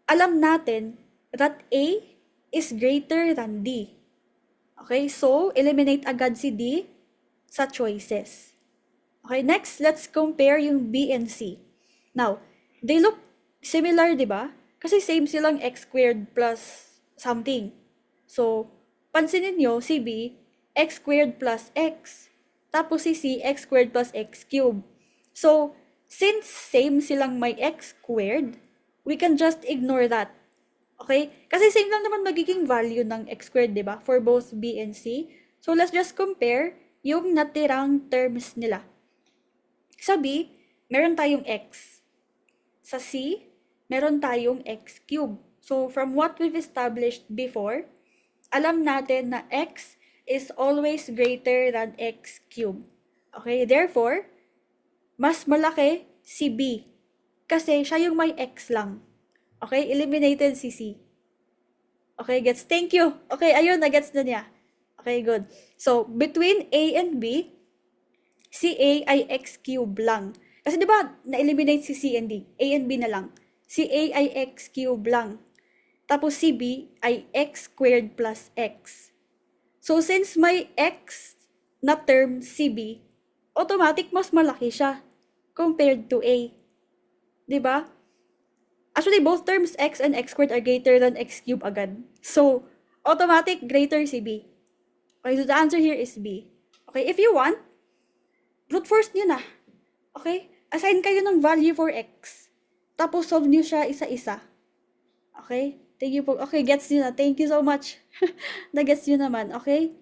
Speaker 4: alam natin that A is greater than D. Okay, so eliminate agad si D sa choices. Okay, next, let's compare yung B and C. Now, they look similar, di ba? Kasi same silang x squared plus something. So, pansinin nyo, si B, x squared plus x. Tapos si C, x squared plus x cubed. So, since same silang may x squared, we can just ignore that. Okay? Kasi same lang naman magiging value ng x squared, di ba? For both B and C. So, let's just compare yung natirang terms nila. Sa B, meron tayong x. Sa C, meron tayong x cubed. So, from what we've established before, alam natin na x is always greater than x cubed. Okay? Therefore, mas malaki si B. Kasi siya yung may x lang. Okay? Eliminated si C. Okay, gets? Thank you. Okay, ayun, na-gets na niya. Okay, good. So, between A and B, si A ay x cube lang. Kasi di ba na-eliminate si C and D? A and B na lang. Si A ay x cube lang. Tapos si B ay x squared plus x. So, since may x na term si B, automatic mas malaki siya compared to A. Di ba? Actually, both terms x and x squared are greater than x cubed agad. So, automatic greater si B. Okay, so the answer here is B. Okay, if you want, brute force nyo na. Okay? Assign kayo ng value for x. Tapos solve nyo siya isa-isa. Okay? Thank you po. Okay, gets nyo na. Thank you so much. Na-gets nyo naman. Okay?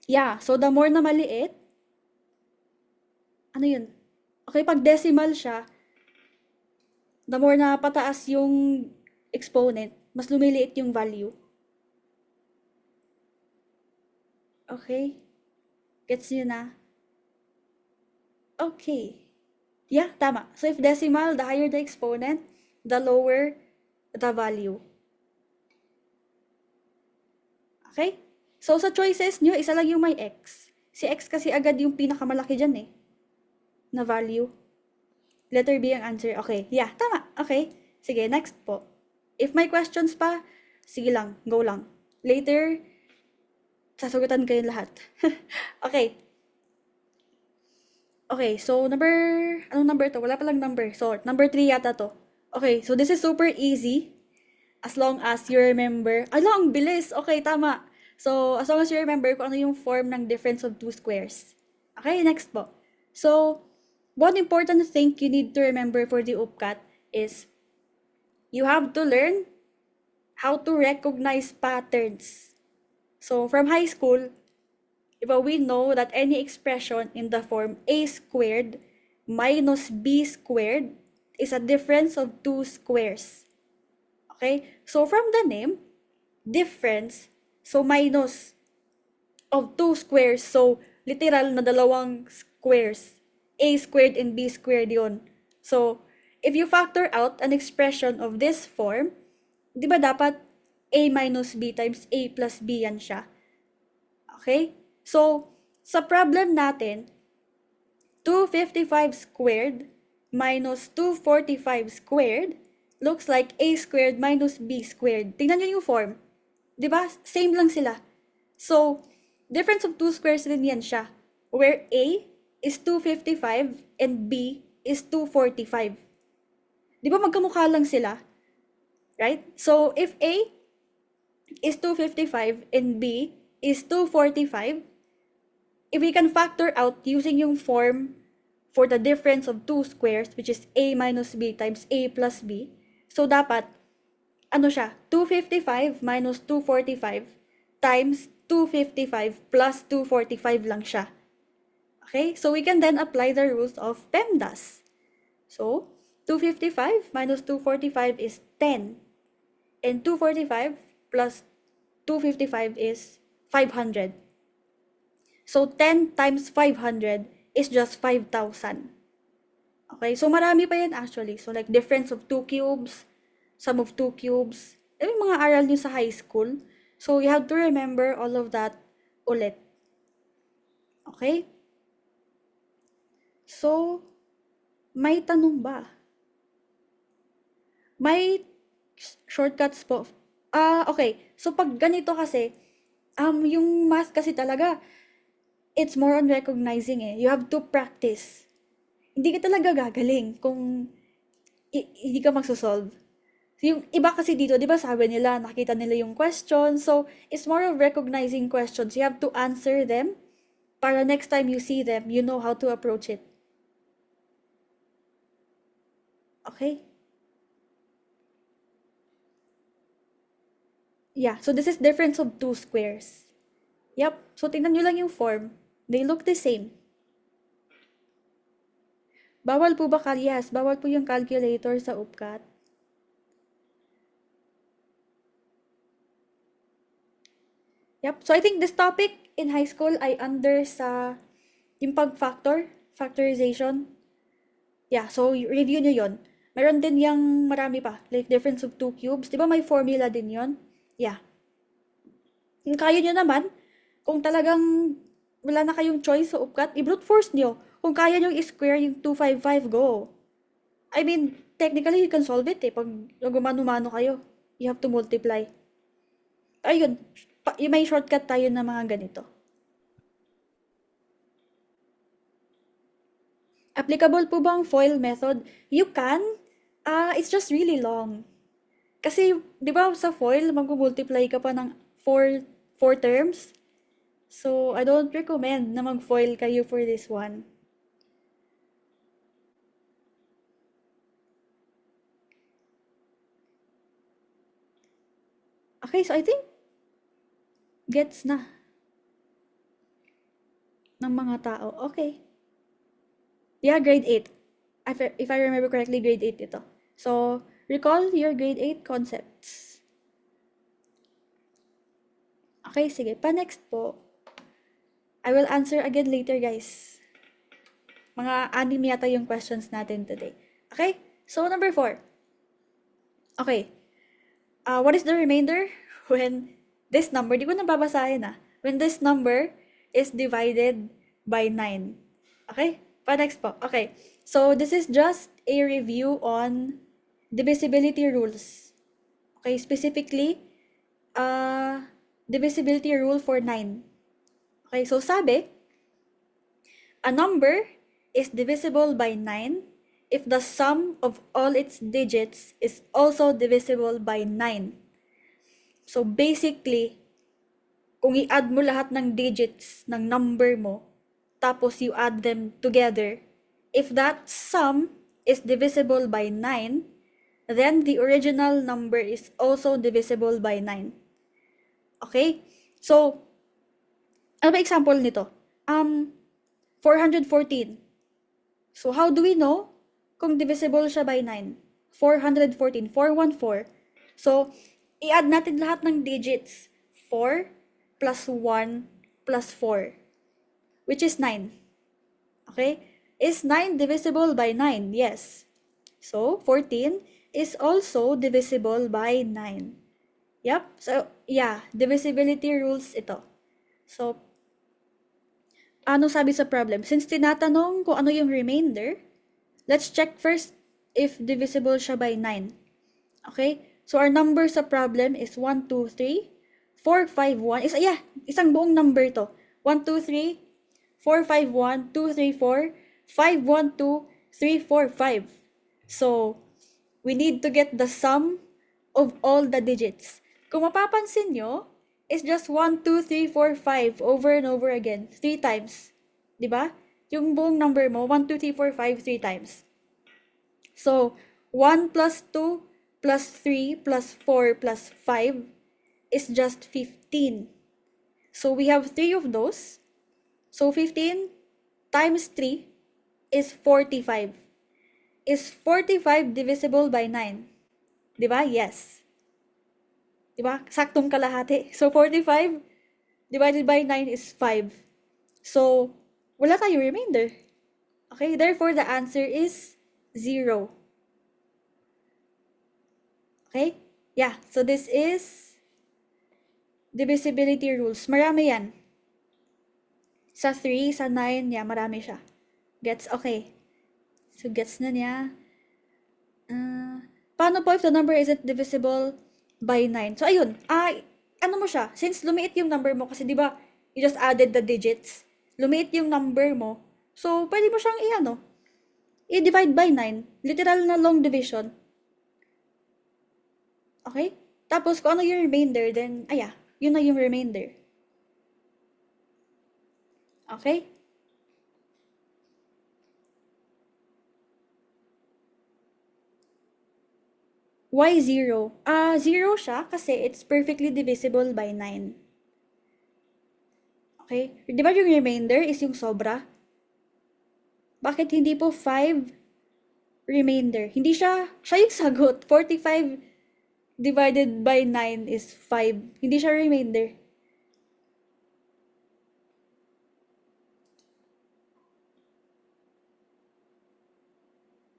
Speaker 4: Yeah, so the more na maliit, ano yun? Okay, pag decimal siya, the more na pataas yung exponent, mas lumiliit yung value. Okay? Gets nyo na? Okay. Yeah, tama. So if decimal, the higher the exponent, the lower the value. Okay? So sa choices nyo, isa lang yung may x. Si x kasi agad yung pinakamalaki dyan eh. Na value. Letter B ang answer. Okay. Yeah, tama. Okay. Sige, next po. If may questions pa, sige lang. Go lang. Later, sasagutan kayo lahat. Okay. Okay, so anong number to? Wala palang number. So, number 3 yata to. Okay, so this is super easy. As long as you remember. Ay lang, bilis. Okay, tama. So, as long as you remember kung ano yung form ng difference of two squares. Okay, next po. So, one important thing you need to remember for the UPCAT is you have to learn how to recognize patterns. So, from high school, we know that any expression in the form a squared minus b squared is a difference of two squares. Okay? So, from the name, difference, so minus of two squares. So, literal na dalawang squares. A squared and b squared yun. So, if you factor out an expression of this form, di ba dapat a minus b times a plus b yan siya? Okay? So, sa problem natin, 255 squared minus 245 squared looks like a squared minus b squared. Tingnan nyo yung form. Di ba? Same lang sila. So, difference of two squares din yan siya. Where a is 255 and b is 245. Di ba magkamukha lang sila? Right? So, if a is 255 and b is 245, if we can factor out using yung form for the difference of two squares, which is a minus b times a plus b, so dapat, ano siya, 255 minus 245 times 255 plus 245 lang siya. Okay? So we can then apply the rules of PEMDAS. So, 255 minus 245 is 10. And 245 plus 255 is 500. So, 10 times 500 is just 5,000. Okay? So, marami pa yan actually. So, like difference of two cubes, sum of two cubes. Yung mga aral nyo sa high school. So, you have to remember all of that ulit. Okay? So, may tanong ba? May shortcuts po. Okay. So, pag ganito kasi, yung math kasi talaga, it's more on recognizing eh. You have to practice. Hindi ka talaga gagaling kung hindi ka magsosolve. Yung iba kasi dito, di ba sabi nila, nakita nila yung question. So, it's more of recognizing questions. You have to answer them para next time you see them, you know how to approach it. Okay? Yeah, so this is difference of two squares. Yep, so tingnan nyo lang yung form. They look the same. Bawal po ba yes, bawal po yung calculator sa UPCAT. Yep, so I think this topic in high school ay under sa yung factorization. Yeah, so review nyo yon. Meron din yung marami pa, like difference of two cubes. Di ba may formula din yon? Yeah. Kung kaya nyo naman, kung talagang wala na kayong choice sa UPCAT, i-brute force nyo. Kung kaya nyo i-square yung 255, go. I mean, technically, you can solve it pag gumano-mano kayo. You have to multiply. Ayun, may shortcut tayo na mga ganito. Applicable po bang FOIL method? You can. It's just really long. Kasi, di ba sa FOIL, mag-multiply ka pa ng 4 terms. So, I don't recommend na mag-FOIL kayo for this one. Okay, so I think gets na ng mga tao. Okay. Yeah, grade 8. If I remember correctly, grade 8 ito. So, recall your grade 8 concepts. Okay, sige. Pa-next po. I will answer again later, guys. Mga 6 yata yung questions natin today. Okay? So, number 4. Okay. What is the remainder when this number, di ko na babasahin when this number is divided by 9. Okay? Pa-next po. Okay. So, this is just a review on divisibility rules. Okay, specifically, divisibility rule for 9. Okay, so sabi, a number is divisible by 9 if the sum of all its digits is also divisible by 9. So basically, kung i-add mo lahat ng digits ng number mo, tapos you add them together, if that sum is divisible by 9, then the original number is also divisible by 9. Okay? So, ano ba example nito? 414. So, how do we know kung divisible siya by 9? 414. 414. So, i-add natin lahat ng digits. 4 plus 1 plus 4, which is 9. Okay? Is 9 divisible by 9? Yes. So, 14 is also divisible by 9. Yep. So, yeah, divisibility rules ito. So, ano sabi sa problem? Since tinatanong kung ano yung remainder, let's check first if divisible siya by 9. Okay? So, our number sa problem is 1, 2, 3, 4, 5, 1. Isang buong number to. 1, 2, 3, 4, 5, 1, 2, 3, 4, 5, 1, 2, 3, 4, 5. So, we need to get the sum of all the digits. Kung mapapansin nyo, it's just 1, 2, 3, 4, 5 over and over again. 3 times. Diba? Yung buong number mo, 1, 2, 3, 4, 5, 3 times. So, 1 plus 2 plus 3 plus 4 plus 5 is just 15. So, we have 3 of those. So, 15 times 3 is 45. Is 45 divisible by 9? Diba? Yes. Diba? Saktong kalahati. So, 45 divided by 9 is 5. So, wala tayong remainder. Okay? Therefore, the answer is 0. Okay? Yeah. So, this is divisibility rules. Marami yan. Sa 3, sa 9, yeah, marami siya. Gets? Okay. So, gets na niya. Paano po if the number isn't divisible by 9? So, ayun. Ano mo siya? Since lumiit yung number mo, kasi di ba you just added the digits. Lumiit yung number mo. So, pwede mo siyang i-divide by 9. Literal na long division. Okay? Tapos, kung ano yung remainder, then, yun na yung remainder. Okay? Why 0? 0 siya kasi it's perfectly divisible by 9. Okay? Di ba yung remainder is yung sobra? Bakit hindi po 5 remainder? Hindi siya yung sagot. 45 divided by 9 is 5. Hindi siya remainder.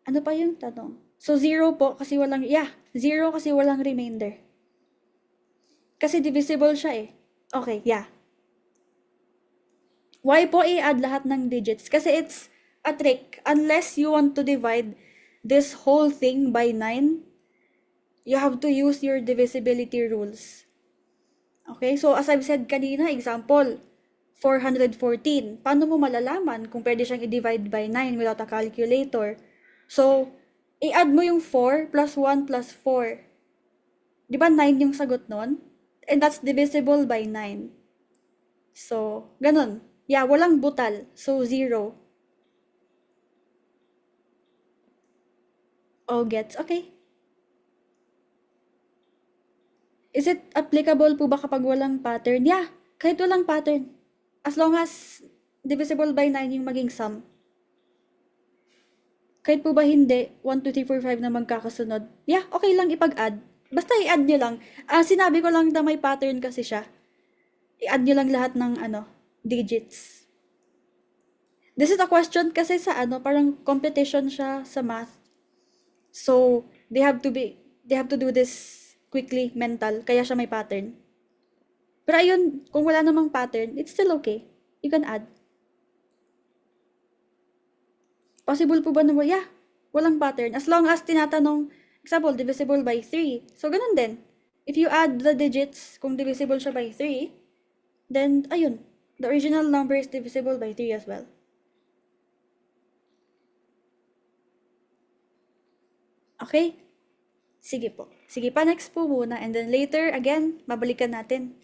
Speaker 4: Ano pa yung tanong? So, 0 po kasi walang, 0 kasi walang remainder. Kasi divisible siya eh. Okay, yeah. Why po i-add lahat ng digits? Kasi it's a trick. Unless you want to divide this whole thing by 9, you have to use your divisibility rules. Okay, so as I've said kanina, example, 414. Paano mo malalaman kung pwede siyang i-divide by 9 without a calculator? So, i-add mo yung 4 plus 1 plus 4. Di ba 9 yung sagot nun? And that's divisible by 9. So, ganun. Yeah, walang butal. So, 0. Oh, gets. Okay. Is it applicable po ba kapag walang pattern? Yeah, kahit walang pattern. As long as divisible by 9 yung maging sum. Kahit po ba hindi, 1, 2, 3, 4, 5 na magkakasunod. Yeah, okay lang ipag-add. Basta i-add nyo lang. Sinabi ko lang na may pattern kasi siya. I-add nyo lang lahat ng digits. This is a question kasi sa parang competition siya sa math. So, they have to do this quickly, mental. Kaya siya may pattern. Pero ayun, kung wala namang pattern, it's still okay. You can add. Possible po ba na yeah, walang pattern. As long as tinatanong, example, divisible by 3. So, ganun din. If you add the digits, kung divisible siya by 3, then, ayun, the original number is divisible by 3 as well. Okay? Sige po. Sige pa, next po muna. And then later, again, babalikan natin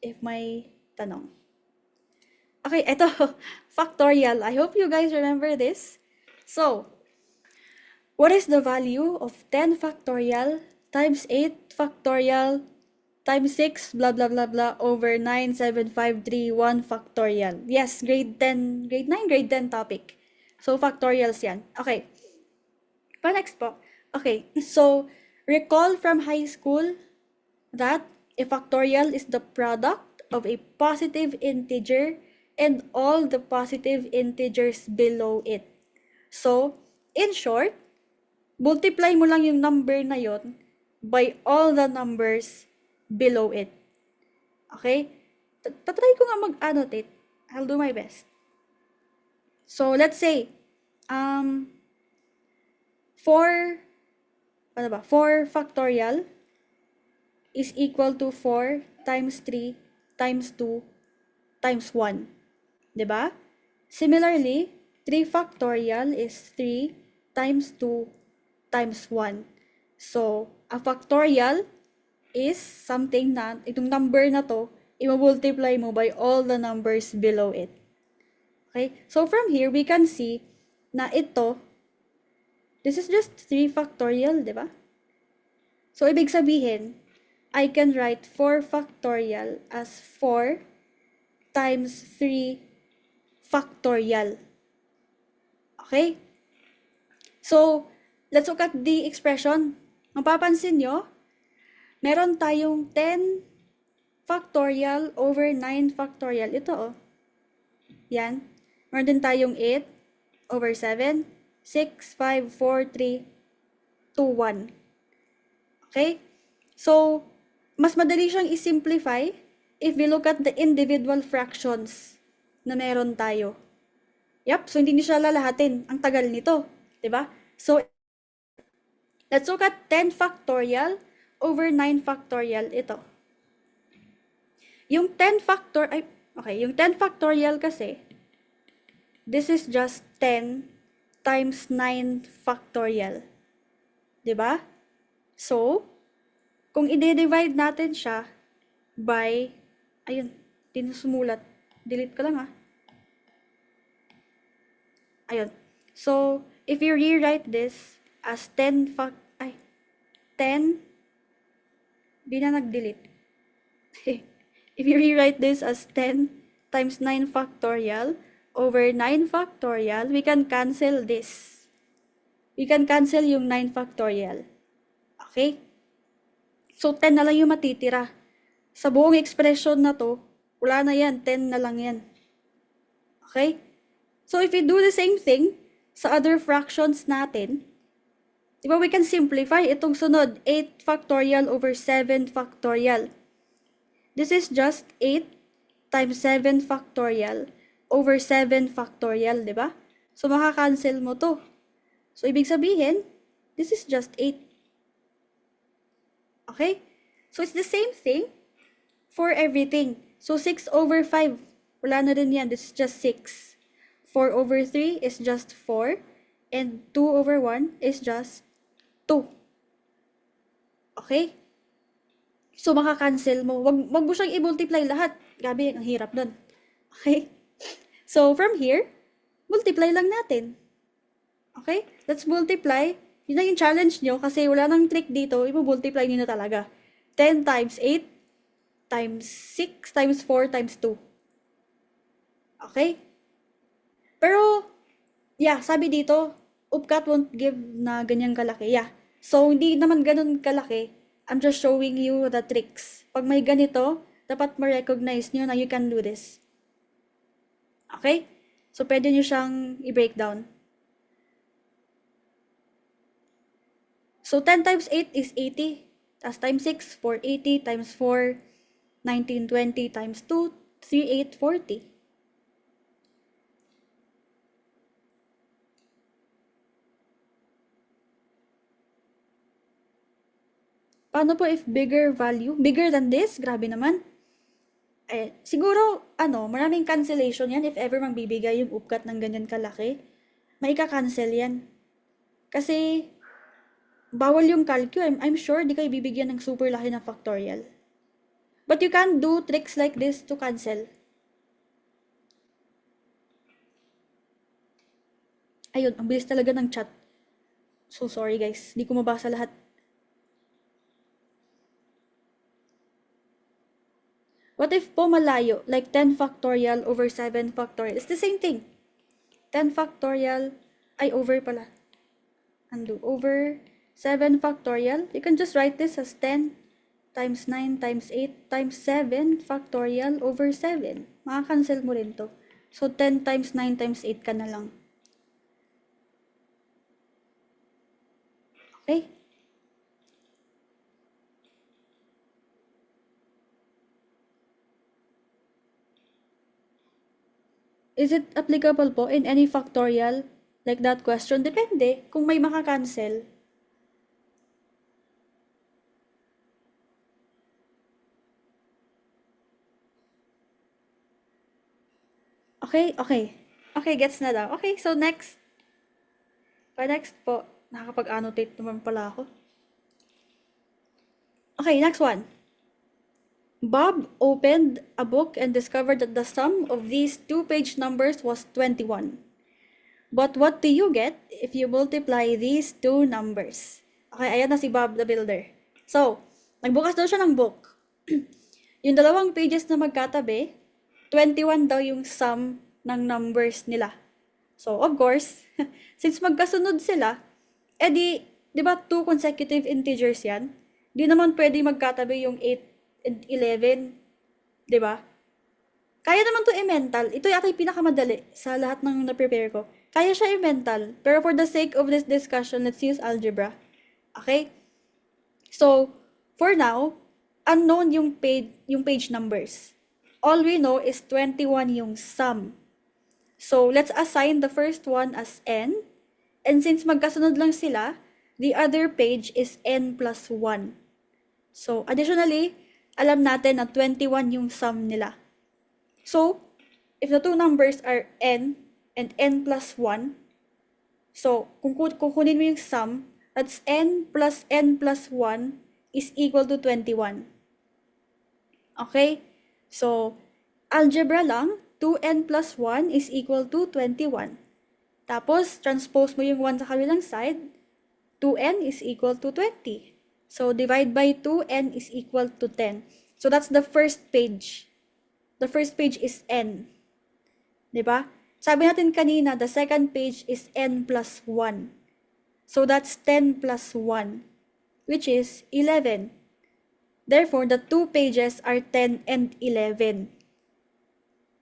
Speaker 4: if may tanong. Okay, eto, factorial. I hope you guys remember this. So, what is the value of 10 factorial times 8 factorial times 6 blah blah blah blah over 9, 7, 5, 3, 1 factorial? Yes, grade 10, grade 9, grade 10 topic. So, factorials yan. Okay. Pa next po. Okay, so, recall from high school that a factorial is the product of a positive integer and all the positive integers below it. So, in short, multiply mo lang yung number na yon by all the numbers below it. Okay? Tatry ko nga mag-annotate. I'll do my best. So, let's say, 4 factorial is equal to 4 times 3 times 2 times 1. Diba? Similarly, 3 factorial is 3 times 2 times 1. So, a factorial is something na, itong number na to, i-multiply mo by all the numbers below it. Okay? So, from here, we can see na ito, this is just 3 factorial, di ba? So, ibig sabihin, I can write 4 factorial as 4 times 3 factorial. Okay? So, let's look at the expression. Mapapansin nyo, meron tayong 10 factorial over 9 factorial. Ito, oh. Yan. Meron din tayong 8 over 7, 6, 5, 4, 3, 2, 1. Okay? So, mas madali siyang i-simplify if we look at the individual fractions na meron tayo. Yep, so hindi niyo siya lalahatin. Ang tagal nito, 'di ba? So, let's look at 10 factorial over 9 factorial. Ito. Yung 10 factorial kasi, this is just 10 times 9 factorial. 'Di ba? So, kung i-divide natin siya by, ayun, tinusumulat. Delete ko lang Ayun. So, if you rewrite this as 10 di na nag-delete. If you rewrite this as 10 times 9 factorial over 9 factorial, we can cancel this. We can cancel yung 9 factorial. Okay? So, 10 na lang yung matitira. Sa buong expression na to, wala na yan. 10 na lang yan. Okay? So, if we do the same thing sa other fractions natin, diba we can simplify itong sunod, 8 factorial over 7 factorial. This is just 8 times 7 factorial over 7 factorial, diba? So, makakancel mo to. So, ibig sabihin, this is just 8. Okay? So, it's the same thing for everything. So, 6 over 5, wala na din yan. This is just 6. 4 over 3 is just 4. And 2 over 1 is just 2. Okay? So, makakancel mo. Wag mo siyang i-multiply lahat. Grabe, ang hirap nun. Okay? So, from here, multiply lang natin. Okay? Let's multiply. Yun na yung challenge nyo kasi wala nang trick dito. I-multiply nyo na talaga. 10 times 8 times 6 times 4 times 2. Okay? Pero, yeah, sabi dito, upcat won't give na ganyang kalaki. Yeah. So, hindi naman ganun kalaki. I'm just showing you the tricks. Pag may ganito, dapat ma-recognize nyo na you can do this. Okay? So, pwede nyo siyang i-breakdown. So, 10 times 8 is 80. As times 6, 480 times 4, 1920 times 2, 3840. Paano po if bigger value? Bigger than this? Grabe naman. Siguro, maraming cancellation yan if ever magbibigay yung upkat ng ganyan kalaki. Maika-cancel yan. Kasi, bawal yung calcu. I'm sure di kayo bibigyan ng super laki na factorial. But you can do tricks like this to cancel. Ayun, ang bilis talaga ng chat. So sorry guys, di ko mabasa lahat. What if po malayo, like 10 factorial over 7 factorial? It's the same thing. 10 factorial, over pala. Undo, over 7 factorial. You can just write this as 10 times 9 times 8 times 7 factorial over 7. Makakancel mo rin to. So, 10 times 9 times 8 ka na lang. Okay? Is it applicable po in any factorial? Like that question? Depende kung may makakancel. Okay, gets na daw. Okay, so next. Next po, nakakapag-annotate naman pala ako. Okay, next one. Bob opened a book and discovered that the sum of these 2-page numbers was 21. But what do you get if you multiply these two numbers? Okay, ayan na si Bob the Builder. So, nagbukas daw siya ng book. Yung 2 pages na magkatabi, 21 daw yung sum ng numbers nila. So, of course, since magkasunod sila, di ba 2 consecutive integers yan? Di naman pwede magkatabi yung 8 and 11, di ba? Kaya naman to i-mental. Ito yata yung pinakamadali sa lahat ng na-prepare ko. Kaya siya i-mental. Pero for the sake of this discussion, let's use algebra. Okay? So, for now, unknown yung page numbers. All we know is 21 yung sum. So, let's assign the first one as n. And since magkasunod lang sila, the other page is n plus 1. So, additionally, alam natin na 21 yung sum nila. So, if the two numbers are n and n plus 1, so, kung kukunin mo yung sum, that's n plus 1 is equal to 21. Okay? So, algebra lang, 2n plus 1 is equal to 21. Tapos, transpose mo yung 1 sa kabilang side. 2n is equal to 20. So, divide by 2, n is equal to 10. So, that's the first page. The first page is n. Diba? Sabi natin kanina, the second page is n plus 1. So, that's 10 plus 1, which is 11. Therefore, the two pages are 10 and 11.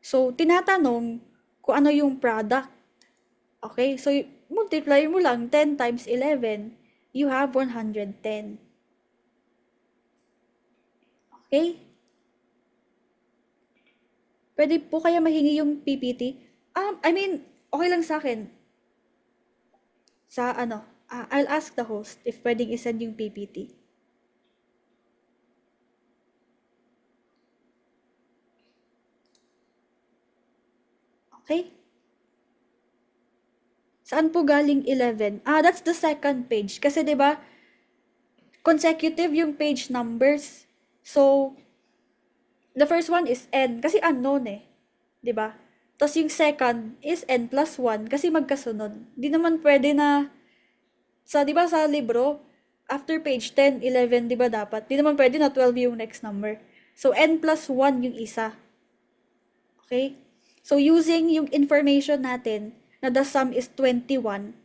Speaker 4: So, tinatanong kung ano yung product. Okay? So, multiply mo lang 10 times 11, you have 110. Okay? Pwede po kaya mahingi yung PPT? Okay lang sa akin. I'll ask the host if pwedeng isend yung PPT. Okay? Saan po galing 11? That's the second page. Kasi 'di ba, consecutive yung page numbers. So, the first one is n kasi unknown eh. 'Di ba? Tapos yung second is n plus 1 kasi magkasunod. Di naman pwede na 'di ba sa libro, after page 10, 11, 'di ba dapat? Di naman pwede na 12 yung next number. So, n plus 1 yung isa. Okay? So, using yung information natin na the sum is 21,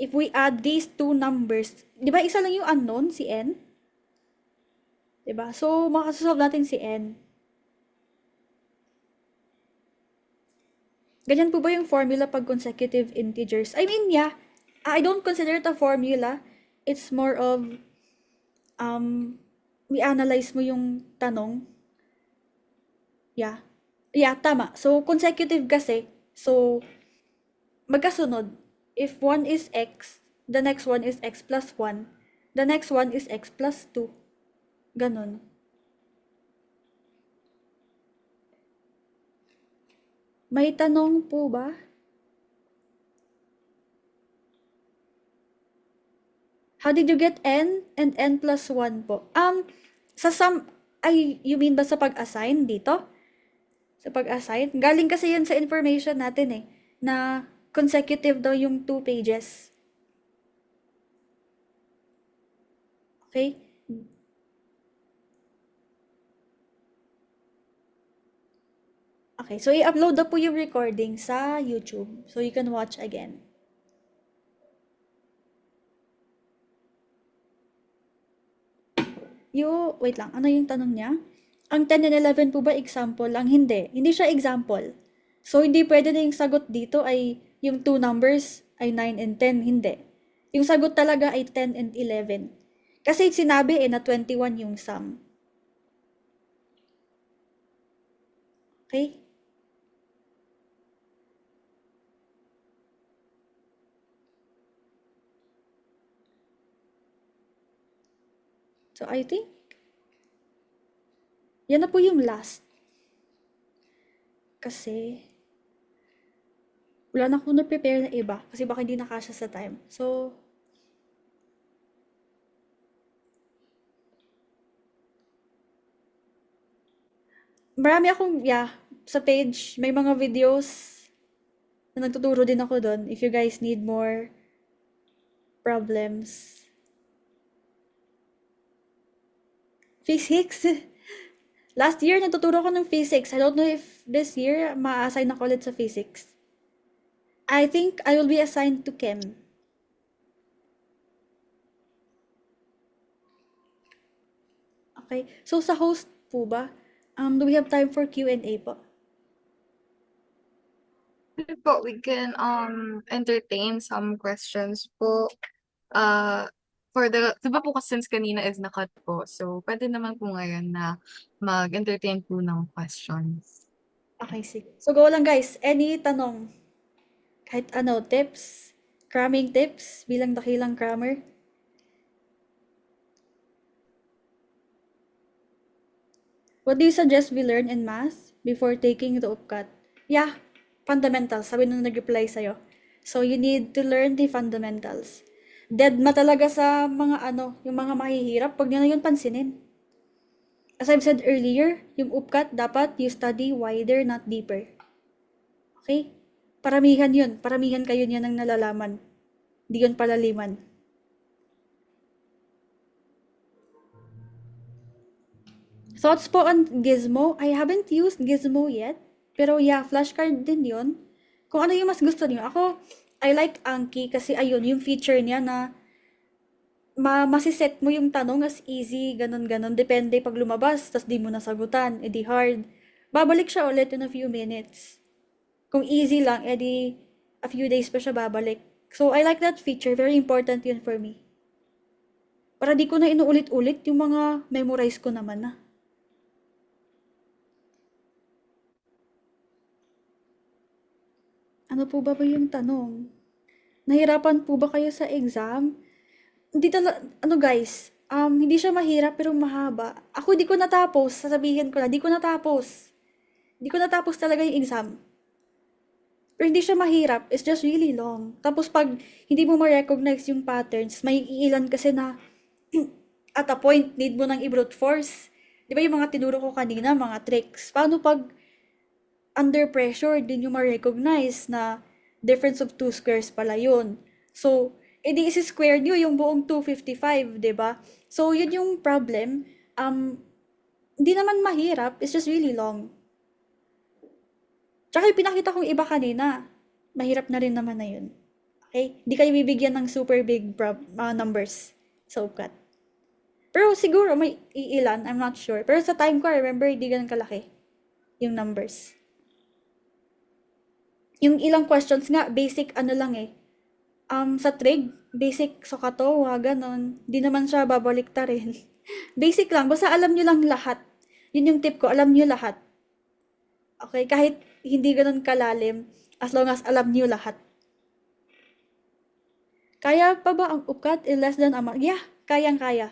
Speaker 4: if we add these two numbers, di ba isa lang yung unknown, si n? Di ba? So, makasasolve natin si n. Ganyan po ba yung formula pag consecutive integers? Yeah. I don't consider it a formula. It's more of, i-analyze mo yung tanong. Yeah. Yeah, tama. So, consecutive kasi. So, magkasunod. If one is x, the next one is x plus 1. The next one is x plus 2. Ganon. May tanong po ba? How did you get n and n plus 1 po? Sa sum, you mean ba sa pag-assign dito? Sa pag-assign? Galing kasi yun sa information natin eh, na consecutive daw yung 2 pages. Okay? Okay, so i-upload na po yung recording sa YouTube so you can watch again. Wait lang, ano yung tanong niya? Ang 10 and 11 po ba example lang? Hindi. Hindi siya example. So, hindi pwede na yung sagot dito ay yung two numbers ay 9 and 10. Hindi. Yung sagot talaga ay 10 and 11. Kasi sinabi na 21 yung sum. Okay? So, I think, yan na po yung last. Kasi, wala na akong na-prepare na iba. Kasi baka hindi nakasya sa time. So, marami akong, sa page, may mga videos na nagtuturo din ako doon. If you guys need more problems. Physics. Last year, natuturo ko ng physics. I don't know if this year, ma-assign ako ulit sa physics. I think I will be assigned to chem. Okay. So, sa host po ba, do we have time for Q&A po?
Speaker 1: Po, we can entertain some questions po. Diba po kasi since kanina is nakat po, so pwede naman po ngayon na mag-entertain po ng questions.
Speaker 4: Okay, sige. So, go lang guys. Any tanong? Kahit ano, tips? Cramming tips bilang dakilang crammer? What do you suggest we learn in math before taking the UPCAT? Yeah, fundamentals. Sabi nung nag-reply sa'yo. So, you need to learn the fundamentals. Dead ma talaga sa mga yung mga mahihirap. Pag nyo na yun pansinin. As I've said earlier, yung UPCAT dapat you study wider, not deeper. Okay? Paramihan yun. Paramihan kayo niyan ng nalalaman. Di yun palaliman. Thoughts po on Gizmo? I haven't used Gizmo yet. Pero yeah, flashcard din yun. Kung ano yung mas gusto niyo. Ako, I like Anki kasi ayun, yung feature niya na masiset mo yung tanong as easy, ganun-ganon. Depende pag lumabas, tas di mo nasagutan, edi hard. Babalik siya ulit in a few minutes. Kung easy lang, edi a few days pa siya babalik. So, I like that feature. Very important yun for me. Para di ko na inuulit-ulit yung mga memorize ko naman na. Ano po ba yung tanong? Nahirapan po ba kayo sa exam? Hindi ano guys, hindi siya mahirap pero mahaba. Ako di ko natapos, sasabihin ko na, di ko natapos. Di ko natapos talaga yung exam. Pero hindi siya mahirap, it's just really long. Tapos pag hindi mo ma-recognize yung patterns, may iilan kasi na at a point, need mo nang i-brute force. Di ba yung mga tinuro ko kanina, mga tricks? Paano pag under pressure, din yung ma-recognize na difference of two squares pala yun. So, edi isi-square nyo yung buong 255, di ba? So, yun yung problem. Hindi naman mahirap, it's just really long. Tsaka yung pinakita kong iba kanina, mahirap na rin naman na yun. Okay? Hindi kayo bibigyan ng super big numbers sa UPCAT. Pero siguro may iilan, I'm not sure. Pero sa time ko, I remember, hindi ganun kalaki yung numbers. Yung ilang questions nga, basic ano lang eh. Sa trig, basic Sokatowa, ganon. Di naman siya babalikta rin. Basic lang, basta alam nyo lang lahat. Yun yung tip ko, alam nyo lahat. Okay, kahit hindi ganon kalalim, as long as alam nyo lahat. Kaya pa ba ang UPCAT in less than a month? Yeah, kayang-kaya.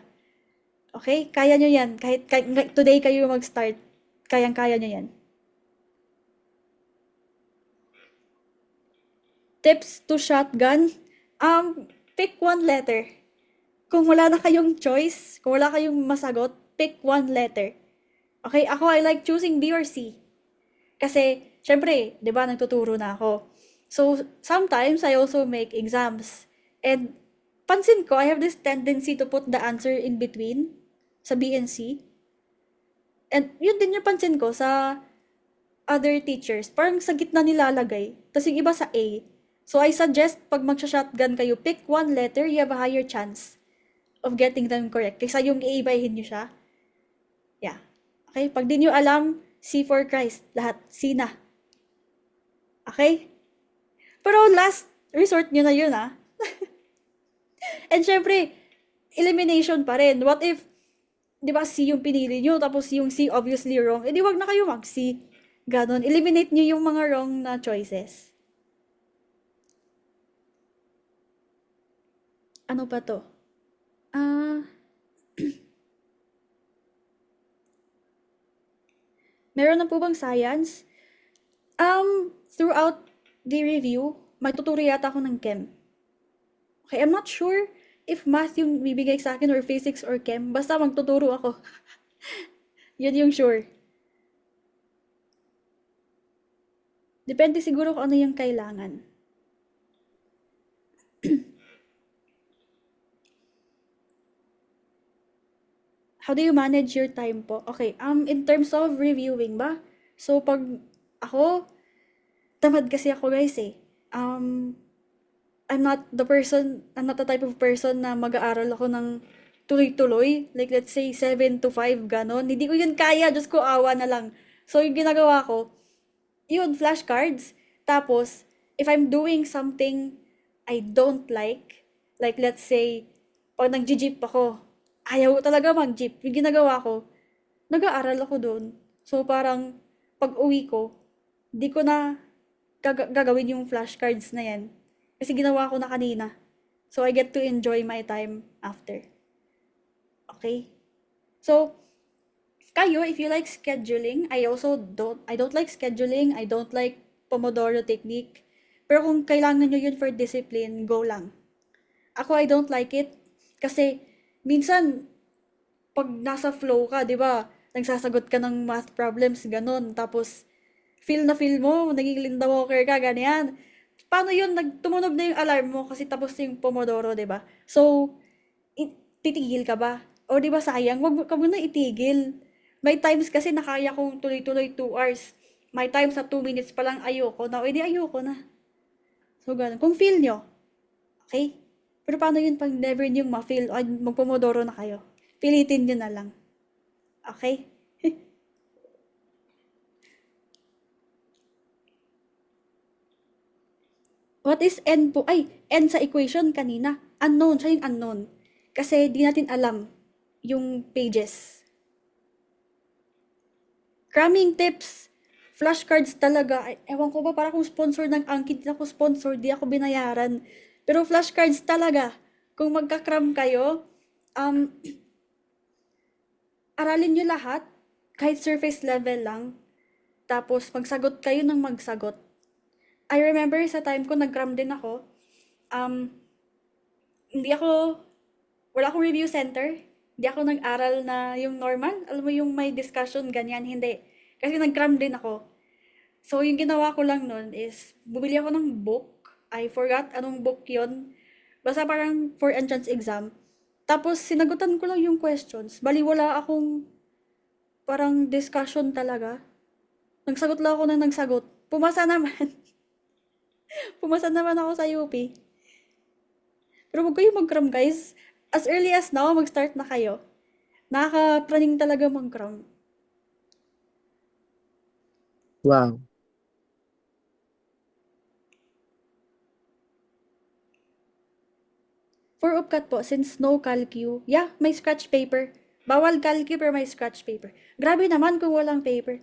Speaker 4: Okay, kaya nyo yan. Kahit today kayo mag-start, kayang-kaya nyo yan. Tips to shotgun. Pick one letter. Kung wala na kayong choice, kung wala kayong masagot, pick one letter. Okay, ako I like choosing B or C. Kasi, syempre, di ba, nagtuturo na ako. So, sometimes I also make exams. And, pansin ko, I have this tendency to put the answer in between sa B and C. And, yun din yung pansin ko sa other teachers. Parang sa gitna nilalagay. Tapos yung iba sa A. So, I suggest, pag magsha-shotgun kayo, pick one letter, you have a higher chance of getting them correct. Kaysa yung iibahin nyo siya. Yeah. Okay? Pag di nyo alam, C for Christ. Lahat. C na. Okay? Pero last resort nyo na yun, ah. And syempre, elimination pa rin. What if, di ba, C yung pinili nyo, tapos yung C obviously wrong. Eh, di wag na kayo mag-C. Ganon. Eliminate nyo yung mga wrong na choices. Ano pa to? Meron na po bang science? Throughout the review, may tuturo yata ako ng chem. Okay, I'm not sure if math yung bibigay sa akin or physics or chem. Basta magtuturo ako. Yun yung sure. Depende siguro kung ano yung kailangan. How do you manage your time po? Okay, in terms of reviewing ba? So, pag ako, tamad kasi ako guys eh. I'm not the type of person na mag-aaral ako ng tuloy-tuloy. Like, let's say, 7 to 5, ganon. Hindi ko yun kaya, Diyos ko, awa na lang. So, yung ginagawa ko, yun, flashcards. Tapos, if I'm doing something I don't like let's say, pag nag-jeep ako, ayaw talaga mag-jeep. Yung ginagawa ko, nag-aaral ako doon. So, parang, pag uwi ko, di ko na gagawin yung flashcards na yan. Kasi ginawa ko na kanina. So, I get to enjoy my time after. Okay? So, kayo, if you like scheduling, I don't like scheduling, I don't like Pomodoro technique. Pero kung kailangan nyo yun for discipline, go lang. Ako, I don't like it. Kasi, minsan, pag nasa flow ka, di ba, nagsasagot ka ng math problems, ganon. Tapos, feel na feel mo, naging Linda Walker ka, ganyan. Paano yun? Tumunog na yung alarm mo kasi tapos na yung Pomodoro, di ba? So, titigil ka ba? O di ba sayang? Wag ka muna itigil. May times kasi nakaya kong tuloy-tuloy 2 hours. May times sa 2 minutes pa lang ayoko na. O di ayoko na. So, ganun. Kung feel nyo, okay? Pero paano yun pag never nyo ma-feel o magpomodoro na kayo? Pilitin nyo na lang. Okay? What is n po? Ay, n sa equation kanina. Unknown. Siya yung unknown. Kasi di natin alam yung pages. Cramming tips. Flashcards talaga. Ay, ewan ko ba, para kung sponsor ng Angkin, di ako sponsor, di ako binayaran. Pero flashcards talaga. Kung magka-cram kayo, aralin nyo lahat, kahit surface level lang. Tapos, magsagot kayo ng magsagot. I remember sa time ko, nag-cram din ako. Wala akong review center. Hindi ako nag-aral na yung normal. Alam mo yung may discussion, ganyan. Hindi. Kasi nag-cram din ako. So, yung ginawa ko lang nun is, bumili ako ng book. I forgot anong book yon. Basta parang for entrance exam. Tapos, sinagutan ko lang yung questions. Bali, wala akong parang discussion talaga. Nagsagot lang ako na nagsagot. Pumasa naman. Pumasa naman ako sa UP. Pero huwag kayo mag-cram, guys. As early as now, mag-start na kayo. Nakaka-planning talaga mag-cram.
Speaker 3: Wow.
Speaker 4: For UPCAT po, since no calcu, yeah, may scratch paper. Bawal calcu pero may scratch paper. Grabe naman kung walang paper.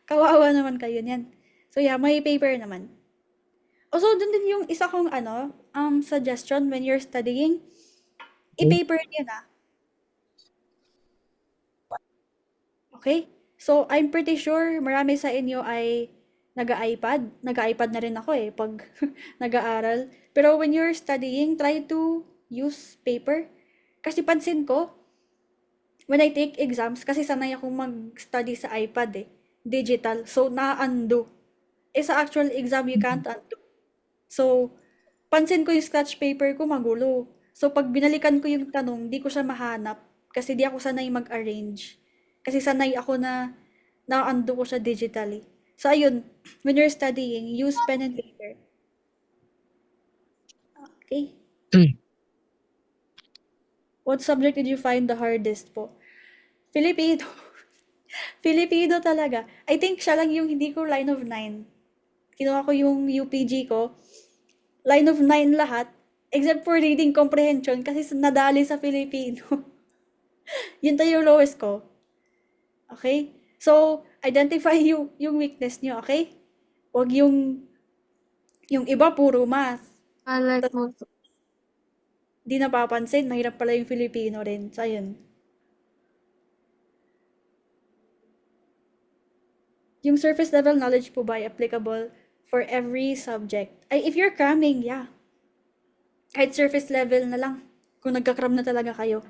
Speaker 4: Kawawa naman kayo niyan. So yeah, may paper naman. Also, dun din yung isa kong suggestion when you're studying, i-paper nyo na. Okay? So, I'm pretty sure marami sa inyo ay nag-iPad. Nag-iPad na rin ako pag nag-aaral. Pero when you're studying, try to use paper. Kasi pansin ko, when I take exams, kasi sanay akong mag-study sa iPad digital. So, na-undo. Sa actual exam, you can't undo. So, pansin ko yung scratch paper ko magulo. So, pag binalikan ko yung tanong, di ko siya mahanap kasi di ako sanay mag-arrange. Kasi sanay ako na na-undo ko siya digitally. So, ayun, when you're studying, use pen and paper. Okay. What subject did you find the hardest po? Filipino. Filipino talaga. I think siya lang yung hindi ko line of 9. Kinuha ko yung UPG ko. Line of 9 lahat, except for reading comprehension kasi nadali sa Filipino. Yun tayo yung lowest ko. Okay? So, identify yung weakness nyo, okay? Huwag yung iba puro math. Di napapansin, mahirap pala yung Filipino rin. So, ayun. Yung surface level knowledge po ba ay applicable for every subject? Ay, if you're cramming, yeah. Kahit surface level na lang. Kung nagka-cram na talaga kayo.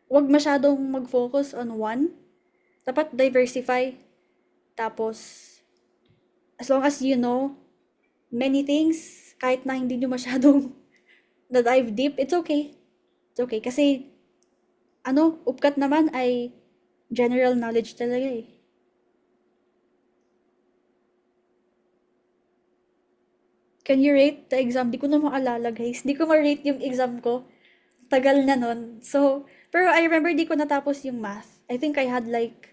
Speaker 4: Huwag masyadong mag-focus on one. Dapat diversify. Tapos, as long as you know many things, kahit na hindi nyo masyadong na-dive deep, it's okay. It's okay. Kasi, UPCAT naman ay general knowledge talaga Can you rate the exam? Di ko na maalala, guys. Di ko ma-rate yung exam ko. Tagal na nun. So, pero I remember di ko natapos yung math. I think I had like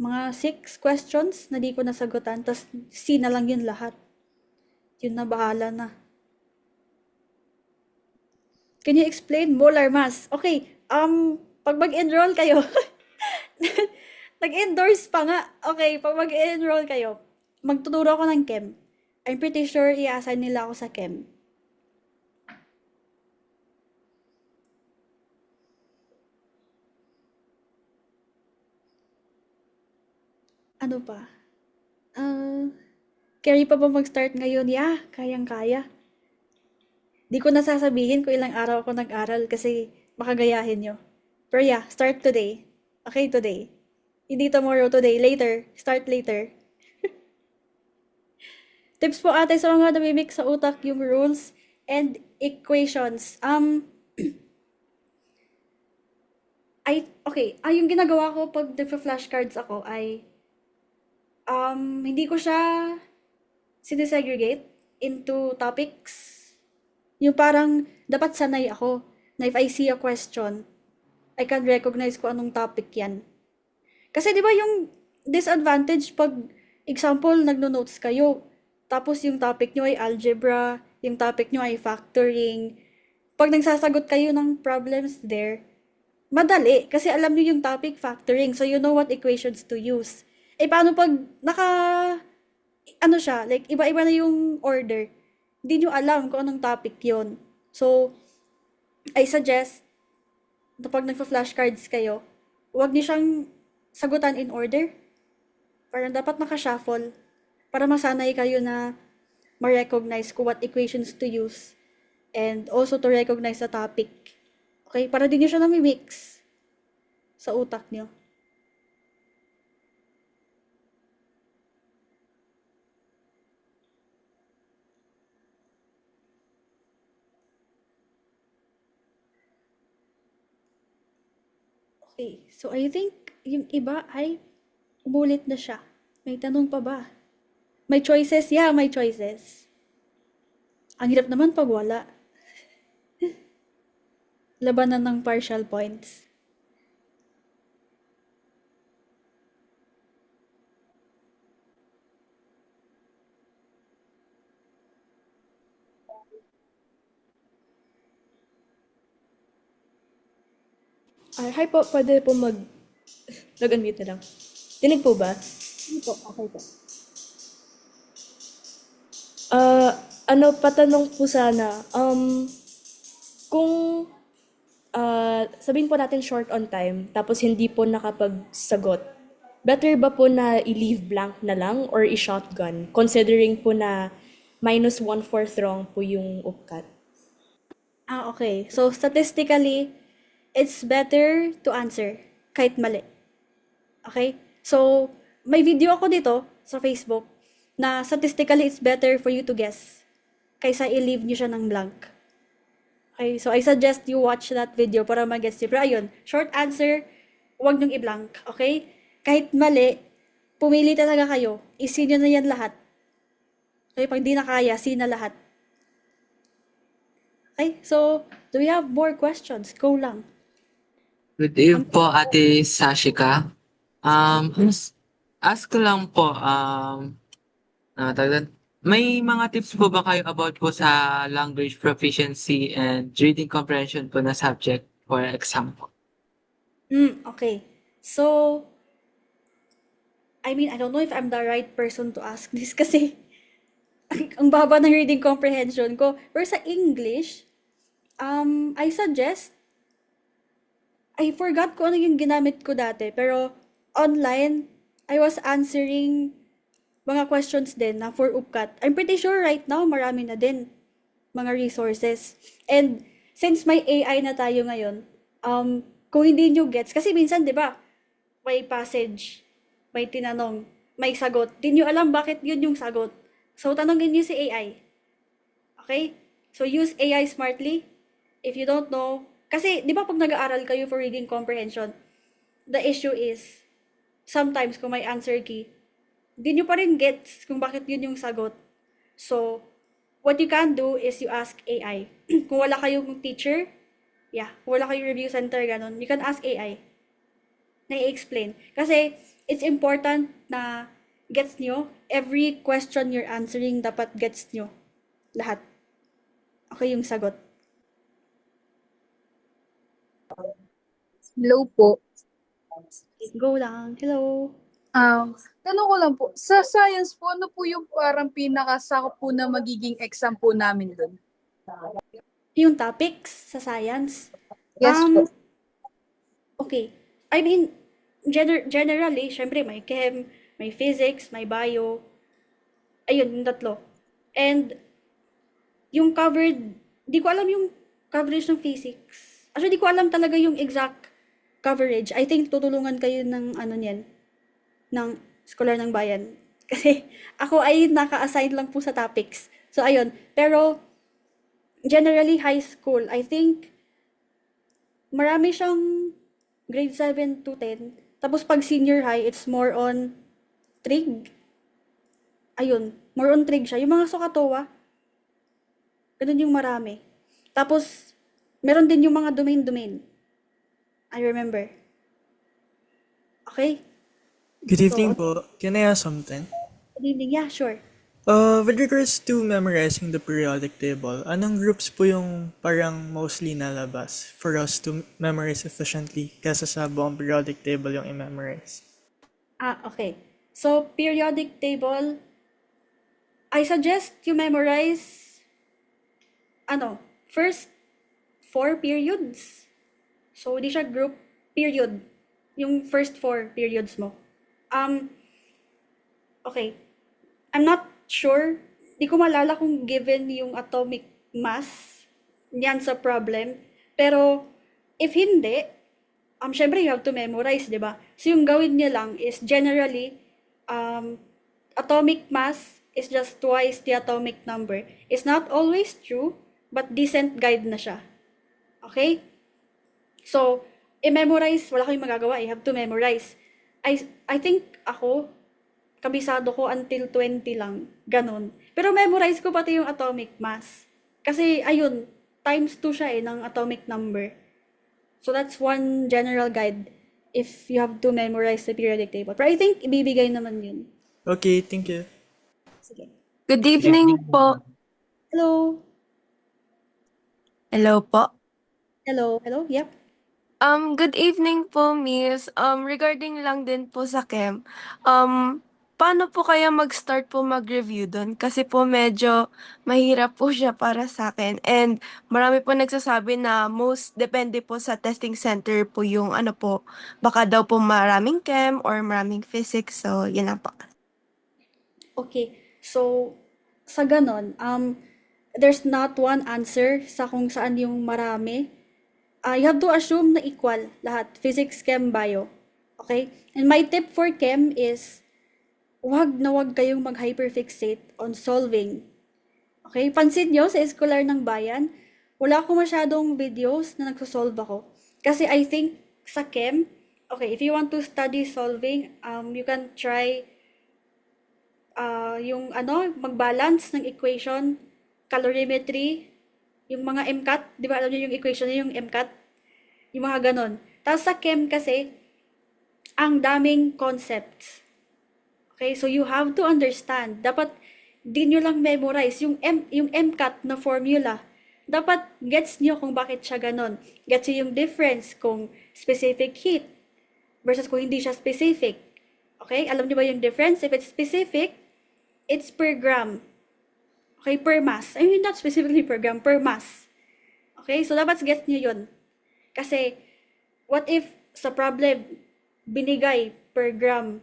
Speaker 4: mga 6 questions na di ko nasagutan. Tapos C na lang yun lahat. Yun na, bahala na. Can you explain molar mass? Okay, pag mag-enroll kayo, nag-endorse pa nga. Okay, pag mag-enroll kayo, magtuturo ako ng chem. I'm pretty sure i-assign nila ako sa chem. Ano pa? Carry pa ba mag-start ngayon? Yeah, kayang-kaya. Di ko nasasabihin kung ilang araw ako nag-aral kasi makagayahin nyo. Pero yeah, start today. Okay, today. Hindi tomorrow, today. Later. Start later. Tips po ate sa mga namimix sa utak yung rules and equations. Yung ginagawa ko pag nagpa-flashcards ako ay hindi ko siya sinesegregate into topics. Yung parang dapat sanay ako na if I see a question, I can recognize ko anong topic yan. Kasi di ba yung disadvantage pag example, nagno-notes kayo, tapos yung topic nyo ay algebra, yung topic nyo ay factoring. Pag nagsasagot kayo ng problems there, madali kasi alam nyo yung topic factoring, so you know what equations to use. Eh paano pag siya, like iba-iba na yung order, hindi nyo alam kung anong topic yon. So, I suggest na pag nagpa-flashcards kayo, huwag niyo siyang sagutan in order. Parang dapat naka-shuffle para masanay kayo na ma-recognize ko what equations to use and also to recognize the topic. Okay? Para din nyo siya nami-mix sa utak nyo. Okay. So, I think yung iba ay umulit na siya. May tanong pa ba? May choices? Yeah, may choices. Ang hirap naman pag wala. Labanan ng partial points.
Speaker 6: Hi po, pwede po nag-unmute na lang. Dinig po ba?
Speaker 4: Hindi po, okay po.
Speaker 6: Patanong po sana, kung sabihin po natin short on time, tapos hindi po nakapagsagot, better ba po na i-leave blank na lang or i-shotgun, considering po na minus 1/4 wrong po yung upkat?
Speaker 4: Okay. So, statistically, it's better to answer kahit mali. Okay? So, may video ako dito sa Facebook na statistically it's better for you to guess kaysa i-leave nyo siya ng blank. Okay? So, I suggest you watch that video para mag-guess nyo. Pero ayun, short answer, huwag nyong i-blank. Okay? Kahit mali, pumili talaga kayo. Isin nyo na yan lahat. Okay? Pag di na kaya, sin na lahat. Okay? So, do we have more questions? Go lang.
Speaker 8: Good evening po, Ate Sashika. Ask ko lang po, may mga tips po ba kayo about po sa language proficiency and reading comprehension po na subject for example?
Speaker 4: Okay. So, I mean, I don't know if I'm the right person to ask this kasi ang baba ng reading comprehension ko. Pero sa English, I suggest, I forgot ko ano yung ginamit ko dati, pero online, I was answering mga questions din na for UPCAT. I'm pretty sure right now, marami na din mga resources. And since may AI na tayo ngayon, kung hindi nyo gets, kasi minsan, di ba, may passage, may tinanong, may sagot. Di nyo alam bakit yun yung sagot. So, tanongin nyo si AI. Okay? So, use AI smartly. If you don't know, kasi, di ba pag nag-aaral kayo for reading comprehension, the issue is, sometimes kung may answer key, di nyo pa rin gets kung bakit yun yung sagot. So, what you can do is you ask AI. Kung wala kayong teacher, kung wala kayong review center, ganun, you can ask AI na i-explain. Kasi, it's important na gets nyo, every question you're answering, dapat gets nyo. Lahat. Okay yung sagot.
Speaker 9: Hello po.
Speaker 4: Go lang. Hello.
Speaker 9: Tanong ko lang po, sa science po, ano po yung parang pinakasakop po na magiging exam po namin doon?
Speaker 4: Yung topics sa science?
Speaker 9: Yes po.
Speaker 4: Okay. I mean, generally, syempre may chem, may physics, may bio. Ayun, yung tatlo. And, yung covered, di ko alam yung coverage ng physics. Actually, di ko alam talaga yung exact coverage. I think tutulungan kayo ng niyan, ng Scholar ng Bayan. Kasi ako ay naka-assign lang po sa topics. So, ayun. Pero, generally, high school, I think, marami siyang grade 7 to 10. Tapos, pag senior high, it's more on trig. Ayun, more on trig siya. Yung mga Sokatowa, ganun yung marami. Tapos, meron din yung mga domain-domain. I remember. Okay?
Speaker 10: Good evening
Speaker 4: So,
Speaker 10: po. Can I ask something?
Speaker 4: good evening. Yeah, sure.
Speaker 10: With regards to memorizing the periodic table, anong groups po yung parang mostly nalabas for us to memorize efficiently kesa sa buong periodic table yung i-memorize?
Speaker 4: Okay. So, periodic table, I suggest you memorize, first 4 periods. So, hindi siya group, period. Yung first 4 periods mo. Okay. I'm not sure. Di ko malala kung given yung atomic mass yan sa problem. Pero, if hindi, syempre you have to memorize, di ba? So, yung gawin niya lang is generally, atomic mass is just twice the atomic number. It's not always true, but decent guide na siya. Okay? So, i-memorize, wala kayong magagawa. You have to memorize. I think ako, kabisado ko until 20 lang. Ganon. Pero memorize ko pati yung atomic mass. Kasi, ayun, times 2 siya ng atomic number. So, that's one general guide if you have to memorize the periodic table. Pero I think, ibibigay naman yun.
Speaker 10: Okay, thank you.
Speaker 4: Sige.
Speaker 1: Good evening po.
Speaker 4: Hello?
Speaker 1: Hello po.
Speaker 4: Hello? Hello? Yep.
Speaker 11: Good evening po, Miss. Regarding lang din po sa chem, paano po kaya mag-start po mag-review doon? Kasi po medyo mahirap po siya para sa akin. And marami po nagsasabi na most depende po sa testing center po yung ano po, baka daw po maraming chem or maraming physics. So, yun lang po.
Speaker 4: Okay. So, sa ganon, there's not one answer sa kung saan yung marami. You have to assume na equal lahat. Physics, chem, bio. Okay? And my tip for chem is, wag kayong mag-hyperfixate on solving. Okay? Pansin nyo sa escolar ng bayan, wala ko masyadong videos na nagsosolve ako. Kasi I think sa chem, okay, if you want to study solving, you can try yung mag-balance ng equation, calorimetry, yung mga MCAT, di ba alam niyo yung equation niyo, yung MCAT? Yung mga ganon. Tapos sa chem kasi, ang daming concepts. Okay, so you have to understand. Dapat di nyo lang memorize yung MCAT na formula. Dapat gets nyo kung bakit siya ganon. Gets nyo yung difference kung specific heat versus kung hindi siya specific. Okay, alam nyo ba yung difference? If it's specific, it's per gram. Okay, per mass. I mean, not specifically per gram, per mass. Okay, so dapat gets nyo yun. Kasi, what if sa problem, binigay per gram,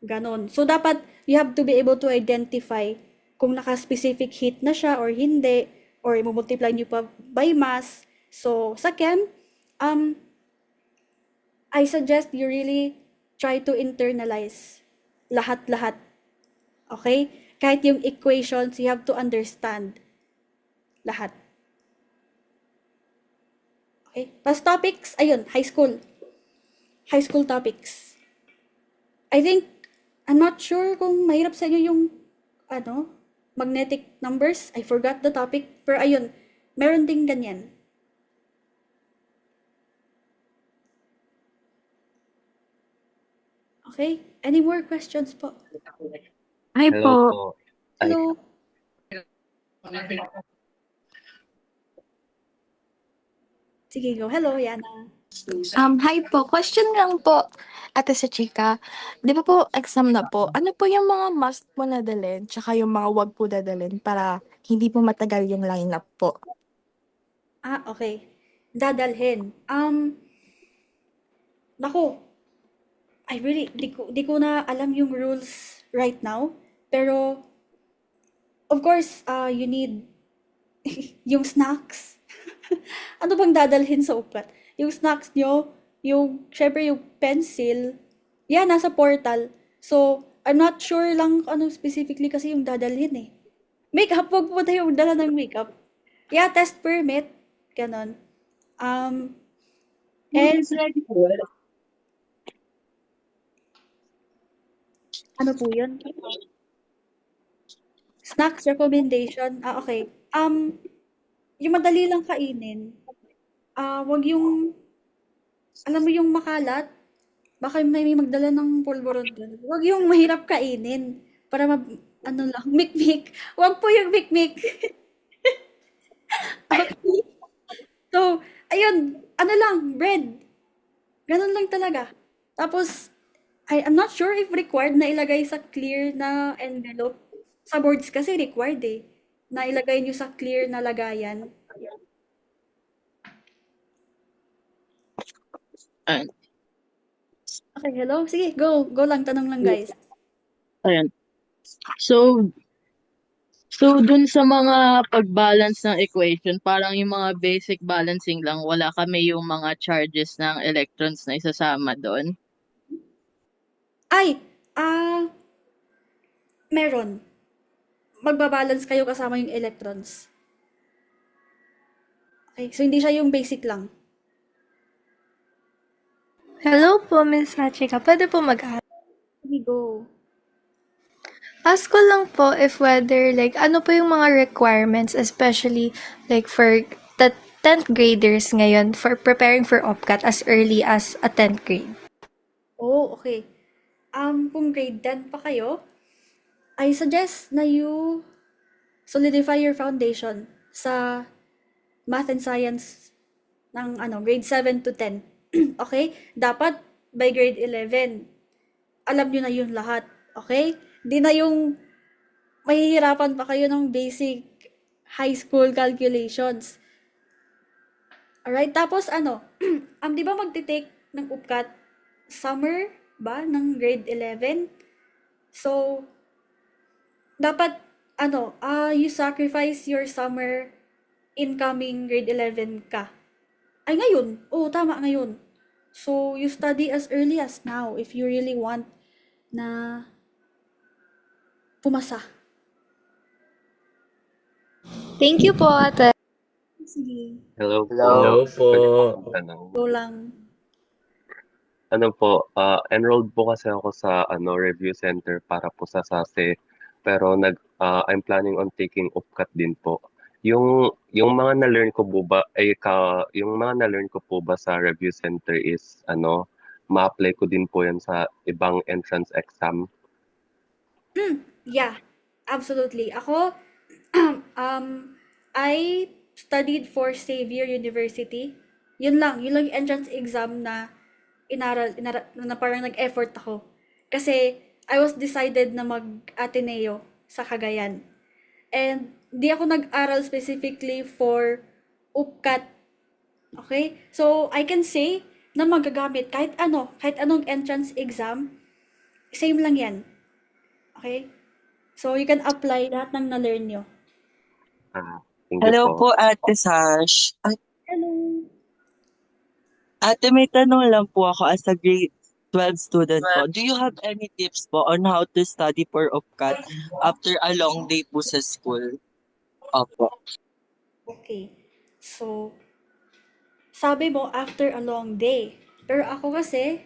Speaker 4: ganon. So, dapat, you have to be able to identify kung naka-specific heat na siya or hindi, or i-multiply nyo pa by mass. So, sa chem, I suggest you really try to internalize lahat-lahat. Okay? Kahit yung equations, you have to understand lahat. Okay? Tapos topics, ayun, high school. High school topics. I think, I'm not sure kung mahirap sa inyo yung, magnetic numbers. I forgot the topic. Pero ayun, meron ding ganyan. Okay? Any more questions po?
Speaker 2: Hi
Speaker 3: Hello
Speaker 2: po.
Speaker 3: po.
Speaker 4: Hello? Sige, go. Hello, Yana.
Speaker 2: Hi po. Question lang po, Ate sa Chika. Di ba po exam na po? Ano po yung mga must po na dalhin, tsaka yung mga wag po dadalhin para hindi po matagal yung lineup po?
Speaker 4: Okay. Dadalhin. Naku, I really, di ko na alam yung rules right now. Pero, of course, you need yung snacks. Ano bang dadalhin sa uklat? Yung snacks nyo, syempre yung pencil, yan, nasa portal. So, I'm not sure lang kung ano specifically kasi yung dadalhin eh. Makeup, wag po tayo magdala ng makeup. Yeah, test permit. Ganon. And ano po yun? Snacks recommendation. Okay. Yung madali lang kainin. Wag yung, alam mo yung makalat, baka may magdala ng pulburon dun. Wag yung mahirap kainin. Para ano lang, mikmik. Wag po yung mikmik. Okay. So, ayun, ano lang, bread. Ganun lang talaga. Tapos, I'm not sure if required na ilagay sa clear na envelope. Sa boards kasi required eh. Na ilagay nyo sa clear na lagayan.
Speaker 12: Ayan.
Speaker 4: Okay, hello? Sige, go. Go lang, tanong lang guys.
Speaker 12: Ayan. So dun sa mga pag-balance ng equation, parang yung mga basic balancing lang, wala kami yung mga charges ng electrons na isasama doon.
Speaker 4: Ay, meron. Magbabalance kayo kasama yung electrons. Okay, so hindi siya yung basic lang.
Speaker 11: Hello po, Miss Hachika. Pwede po mag-ask?
Speaker 4: Sige, go.
Speaker 11: Ask ko lang po if whether, like, ano po yung mga requirements, especially, like, for the 10th graders ngayon for preparing for OPCAT as early as a 10th grade?
Speaker 4: Oh, okay. Kung grade 10 pa kayo, I suggest na you solidify your foundation sa math and science ng grade 7 to 10. Okay? Dapat by grade 11, alam nyo na yun lahat. Okay? Di na yung mahihirapan pa kayo ng basic high school calculations. Alright? Tapos di ba magte-take ng UPCAT summer ba ng grade 11? So, dapat you sacrifice your summer incoming grade 11 ka. Ay, ngayon. Oo, tama, ngayon. So, you study as early as now if you really want na pumasa.
Speaker 11: Thank you po, ate.
Speaker 4: Sige.
Speaker 13: Hello po.
Speaker 8: Hello po.
Speaker 13: Pwede po akong tanong.
Speaker 4: Go lang.
Speaker 13: Ano po, enrolled po kasi ako sa review center para po sa SASE. Pero I'm planning on taking UPCAT din po. Yung mga na-learn ko po ba yung mga na-learn ko po ba sa review center is ma-apply ko din po yan sa ibang entrance exam?
Speaker 4: Yeah, absolutely. Ako, I studied for Xavier University. Yun lang yung entrance exam na inaral na parang nag-effort ako. Kasi I was decided na mag-Ateneo sa Cagayan. And di ako nag-aral specifically for UPCAT. Okay? So, I can say na magagamit kahit anong entrance exam, same lang yan. Okay? So, you can apply lahat ng na-learn nyo.
Speaker 13: Thank you
Speaker 14: Hello
Speaker 13: po.
Speaker 14: po, Ate Sash.
Speaker 4: Hello.
Speaker 14: Ate, may tanong lang po ako as a grade 12 student po. Do you have any tips po on how to study for UPCAT after a long day po sa school? Opo.
Speaker 4: Okay. So, sabi mo after a long day. Pero ako kasi,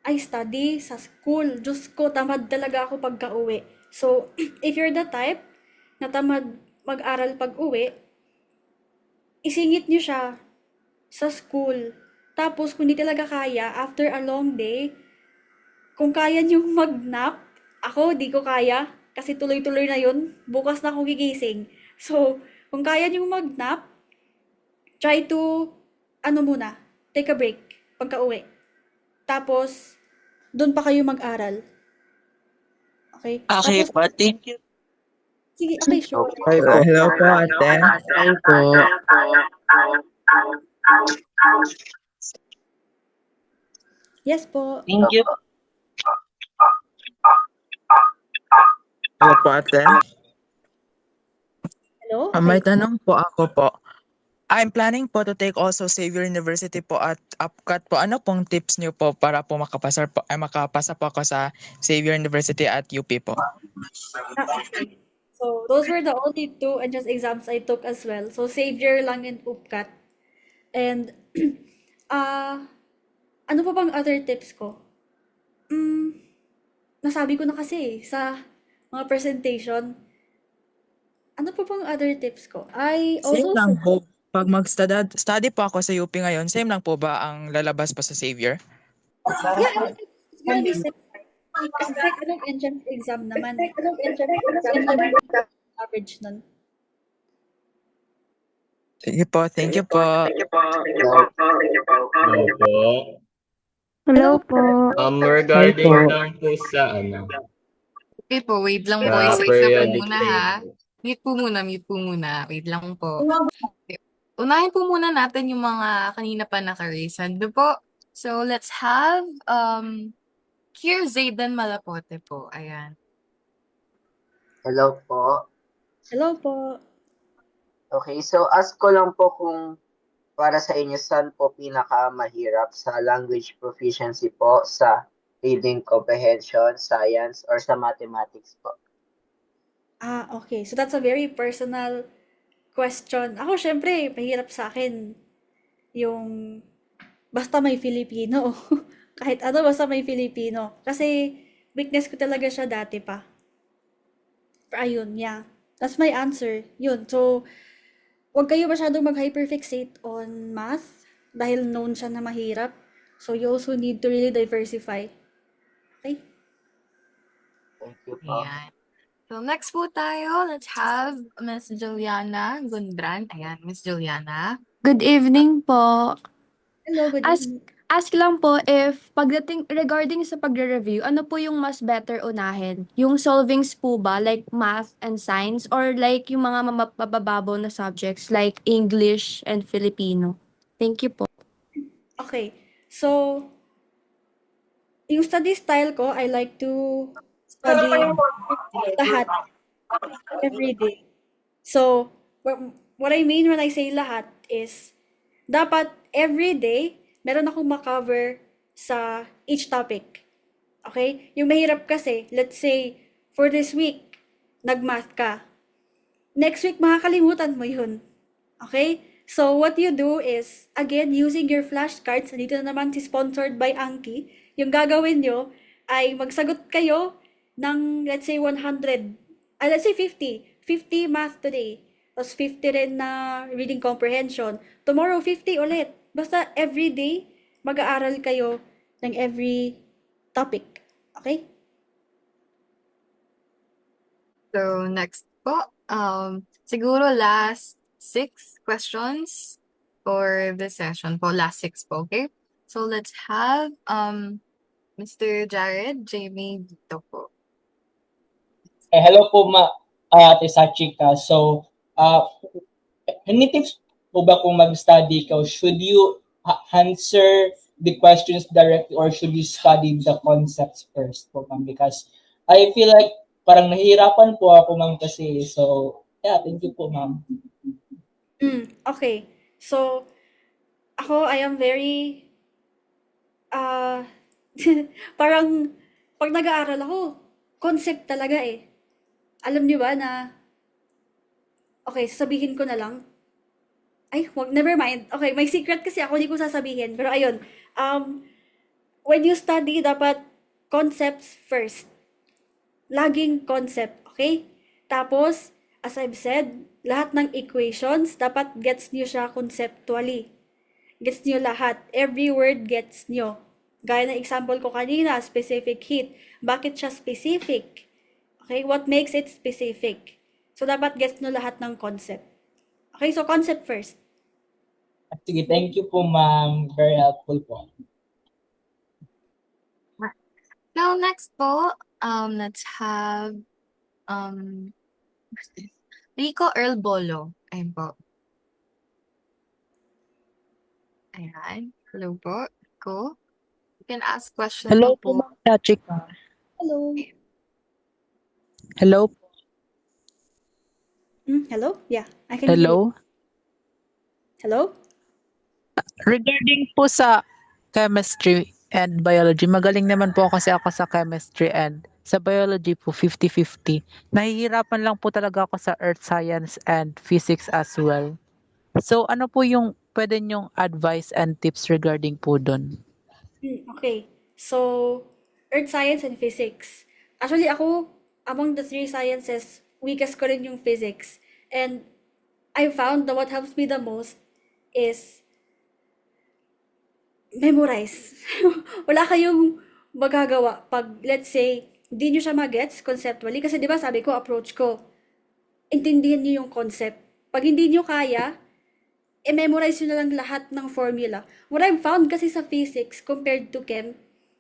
Speaker 4: I study sa school. Diyos ko, tamad talaga ako pagka-uwi. So, if you're the type na tamad mag-aral pag-uwi, isingit nyo siya sa school. Tapos, kung di talaga kaya, after a long day, kung kaya nyo mag-nap, ako, di ko kaya. Kasi tuloy-tuloy na yun. Bukas na ako gigising. So, kung kaya nyo mag-nap, try to, muna, take a break pagka-uwi. Tapos, doon pa kayo mag-aral. Okay?
Speaker 14: Okay
Speaker 4: Tapos,
Speaker 14: po, thank you.
Speaker 4: sige, okay, sure.
Speaker 8: Hello po, ate. Hello po.
Speaker 4: Yes po.
Speaker 14: Thank you.
Speaker 8: Hello po, ate.
Speaker 4: Hello?
Speaker 15: May tanong po ako po. I'm planning po to take also Xavier University po at mag-upcut po, ano pong tips niyo po para po makapasa po ako sa Xavier University at UP po?
Speaker 4: Okay. So, those were the only two entrance exams I took as well. So, Xavier lang and UPCAT. And, ano pa bang other tips ko? Nasabi ko na kasi sa mga presentation. Ano pa bang other tips ko? I
Speaker 15: Same
Speaker 4: also
Speaker 15: lang po. Pag mag-study po ako sa UP ngayon, same lang po ba ang lalabas po sa Xavier?
Speaker 4: Yeah, I think it's gonna be similar. Kasi like, anong entrance exam naman? Average nun.
Speaker 15: Sige po, thank you po.
Speaker 16: Hello po.
Speaker 11: Hello po.
Speaker 16: Regarding lang po sa
Speaker 1: Okay po, wait lang po.
Speaker 16: sa
Speaker 1: Isa-isa po
Speaker 16: periodic
Speaker 1: muna ha.
Speaker 16: table.
Speaker 1: Mute po muna. Wait lang po. Okay. Unahin po muna natin yung mga kanina pa naka-raise hand po. So, let's have Kier Zayden Malapote po. Ayan.
Speaker 17: Hello po.
Speaker 4: Hello po.
Speaker 17: Okay, so ask ko lang po kung para sa inyo, saan po pinakamahirap sa language proficiency po, sa reading comprehension, science, or sa mathematics po?
Speaker 4: Okay. So that's a very personal question. Ako, syempre, mahirap sa akin yung basta may Filipino. Kahit ano, basta may Filipino. Kasi weakness ko talaga siya dati pa. Pero ayun, yeah. That's my answer. Yun. So, huwag kayo masyadong mag-hyperfixate on math dahil known siya na mahirap. So, you also need to really diversify. Okay?
Speaker 17: Thank you po.
Speaker 1: Ayan. So, next po tayo, let's have Miss Juliana Gundran. Ayan, Miss Juliana.
Speaker 2: Good evening po.
Speaker 4: Hello, good evening.
Speaker 2: Ask lang po if pagdating regarding sa pagre-review, ano po yung mas better unahin? Yung solvings po ba, like math and science, or like yung mga mabababaw na subjects like English and Filipino? Thank you po.
Speaker 4: Okay. So, yung study style ko, I like to study lahat every day. So, what I mean when I say lahat is, dapat every day, meron akong makover sa each topic. Okay? Yung mahirap kasi, let's say, for this week, nag-math ka. Next week, makakalimutan mo yun. Okay? So, what you do is, again, using your flashcards, dito na naman si sponsored by Anki, yung gagawin nyo ay magsagot kayo ng, let's say, 100, let's say 50. 50 math today. Tapos 50 rin na reading comprehension. Tomorrow, 50 ulit. Basta every day, mag-aaral kayo ng every topic. Okay?
Speaker 1: So, next po, siguro last 6 questions for the session po. Last 6 po, okay? So, let's have Mr. Jared Jamie dito po.
Speaker 7: Hello po, Ate Sachika. So, any tips po ba kung mag-study ka? Should you answer the questions directly or should you study the concepts first po, ma'am? Because I feel like parang nahihirapan po ako, ma'am, kasi. So, yeah, thank you po, ma'am.
Speaker 4: Okay. So, ako, I am very, parang, pag nag-aaral ako, concept talaga eh. Alam niyo ba na, okay, sasabihin ko na lang. Ay, never mind. Okay, may secret kasi ako, hindi ko sasabihin. Pero ayun, when you study, dapat concepts first. Laging concept, okay? Tapos, as I've said, lahat ng equations, dapat gets nyo siya conceptually. Gets nyo lahat. Every word gets nyo. Gaya ng example ko kanina, specific heat. Bakit siya specific? Okay, what makes it specific? So, dapat gets nyo lahat ng concept. Okay, so concept first.
Speaker 7: Sige, thank you po, ma'am. Very helpful po.
Speaker 1: Now, next po, let's have Rico Earl Bolo. Ayun po. Ayan. Hello po. Rico. You can ask questions
Speaker 18: Hello
Speaker 1: po.
Speaker 18: po, Ma'am Sachika.
Speaker 4: Hello.
Speaker 18: Hello.
Speaker 4: Hello? Yeah, I can hear you.
Speaker 18: Hello.
Speaker 4: Hello?
Speaker 15: Regarding po sa chemistry and biology, magaling naman po kasi ako sa chemistry and sa biology po 50-50. Nahihirapan lang po talaga ako sa earth science and physics as well. So ano po yung pwede nyong advice and tips regarding po dun?
Speaker 4: Okay. So, earth science and physics. Actually, ako, among the three sciences, weakest ko rin yung physics. And I found that what helps me the most is memorize. Wala kayong magagawa pag, let's say, hindi nyo siya magets conceptually. Kasi di ba sabi ko, approach ko, intindihin nyo yung concept. Pag hindi nyo kaya, i-memorize nyo na lang lahat ng formula. What I've found kasi sa physics compared to chem,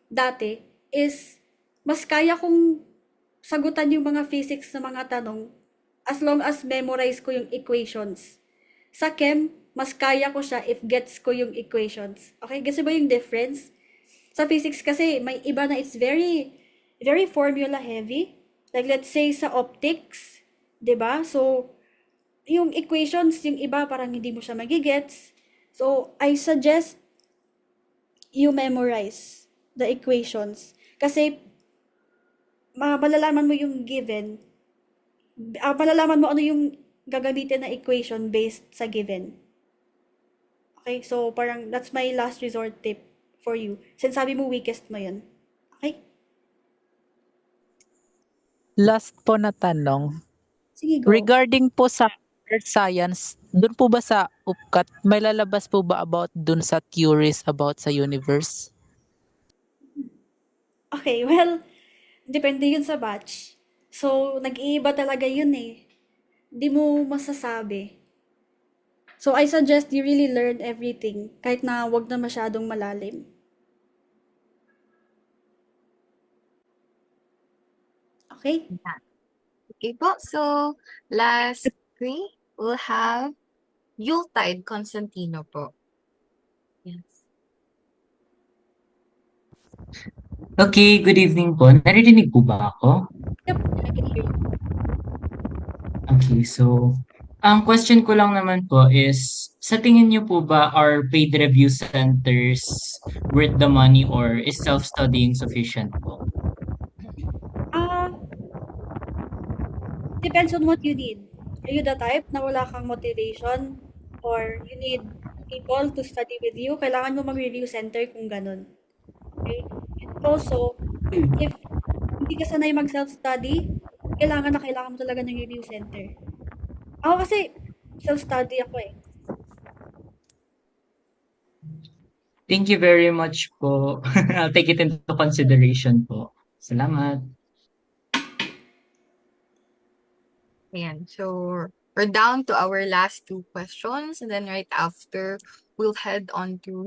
Speaker 4: dati, is mas kaya kong sagutan yung mga physics na mga tanong as long as memorize ko yung equations. Sa chem, mas kaya ko siya if gets ko yung equations. Okay, gets mo ba yung difference? Sa physics kasi, may iba na it's very, very formula heavy. Like let's say sa optics, 'di ba? So, yung equations, yung iba parang hindi mo siya magigets. So, I suggest you memorize the equations. Kasi, malalaman mo yung given, malalaman mo ano yung gagamitin na equation based sa given. Okay, so parang that's my last resort tip for you. Since sabi mo weakest mo yun. Okay?
Speaker 15: Last po na tanong.
Speaker 4: Sige, go.
Speaker 15: Regarding po sa earth science, dun po ba sa UPCAT, may lalabas po ba about dun sa theories about sa universe?
Speaker 4: Okay, well, depende yun sa batch. So, nag-iiba talaga yun eh. Di mo masasabi. So, I suggest you really learn everything, kahit na wag na masyadong malalim. Okay?
Speaker 1: Okay po, so last three, we'll have Yuletide Constantino po. Yes.
Speaker 18: Okay, good evening po. Naririnig po ba ako?
Speaker 4: Yep, I can hear you.
Speaker 18: Okay, so ang question ko lang naman po is, sa tingin niyo po ba are paid review centers worth the money or is self-studying sufficient po?
Speaker 4: Depends on what you need. Are you the type na wala kang motivation or you need people to study with you? Kailangan mo mag-review center kung ganun. Okay? And also, if hindi ka sanay mag-self-study, kailangan mo talaga ng review center. Ako kasi, self-study ako eh.
Speaker 18: Thank you very much po. I'll take it into consideration po. Salamat.
Speaker 1: Ayan, so we're down to our last two questions, and then right after, we'll head on to,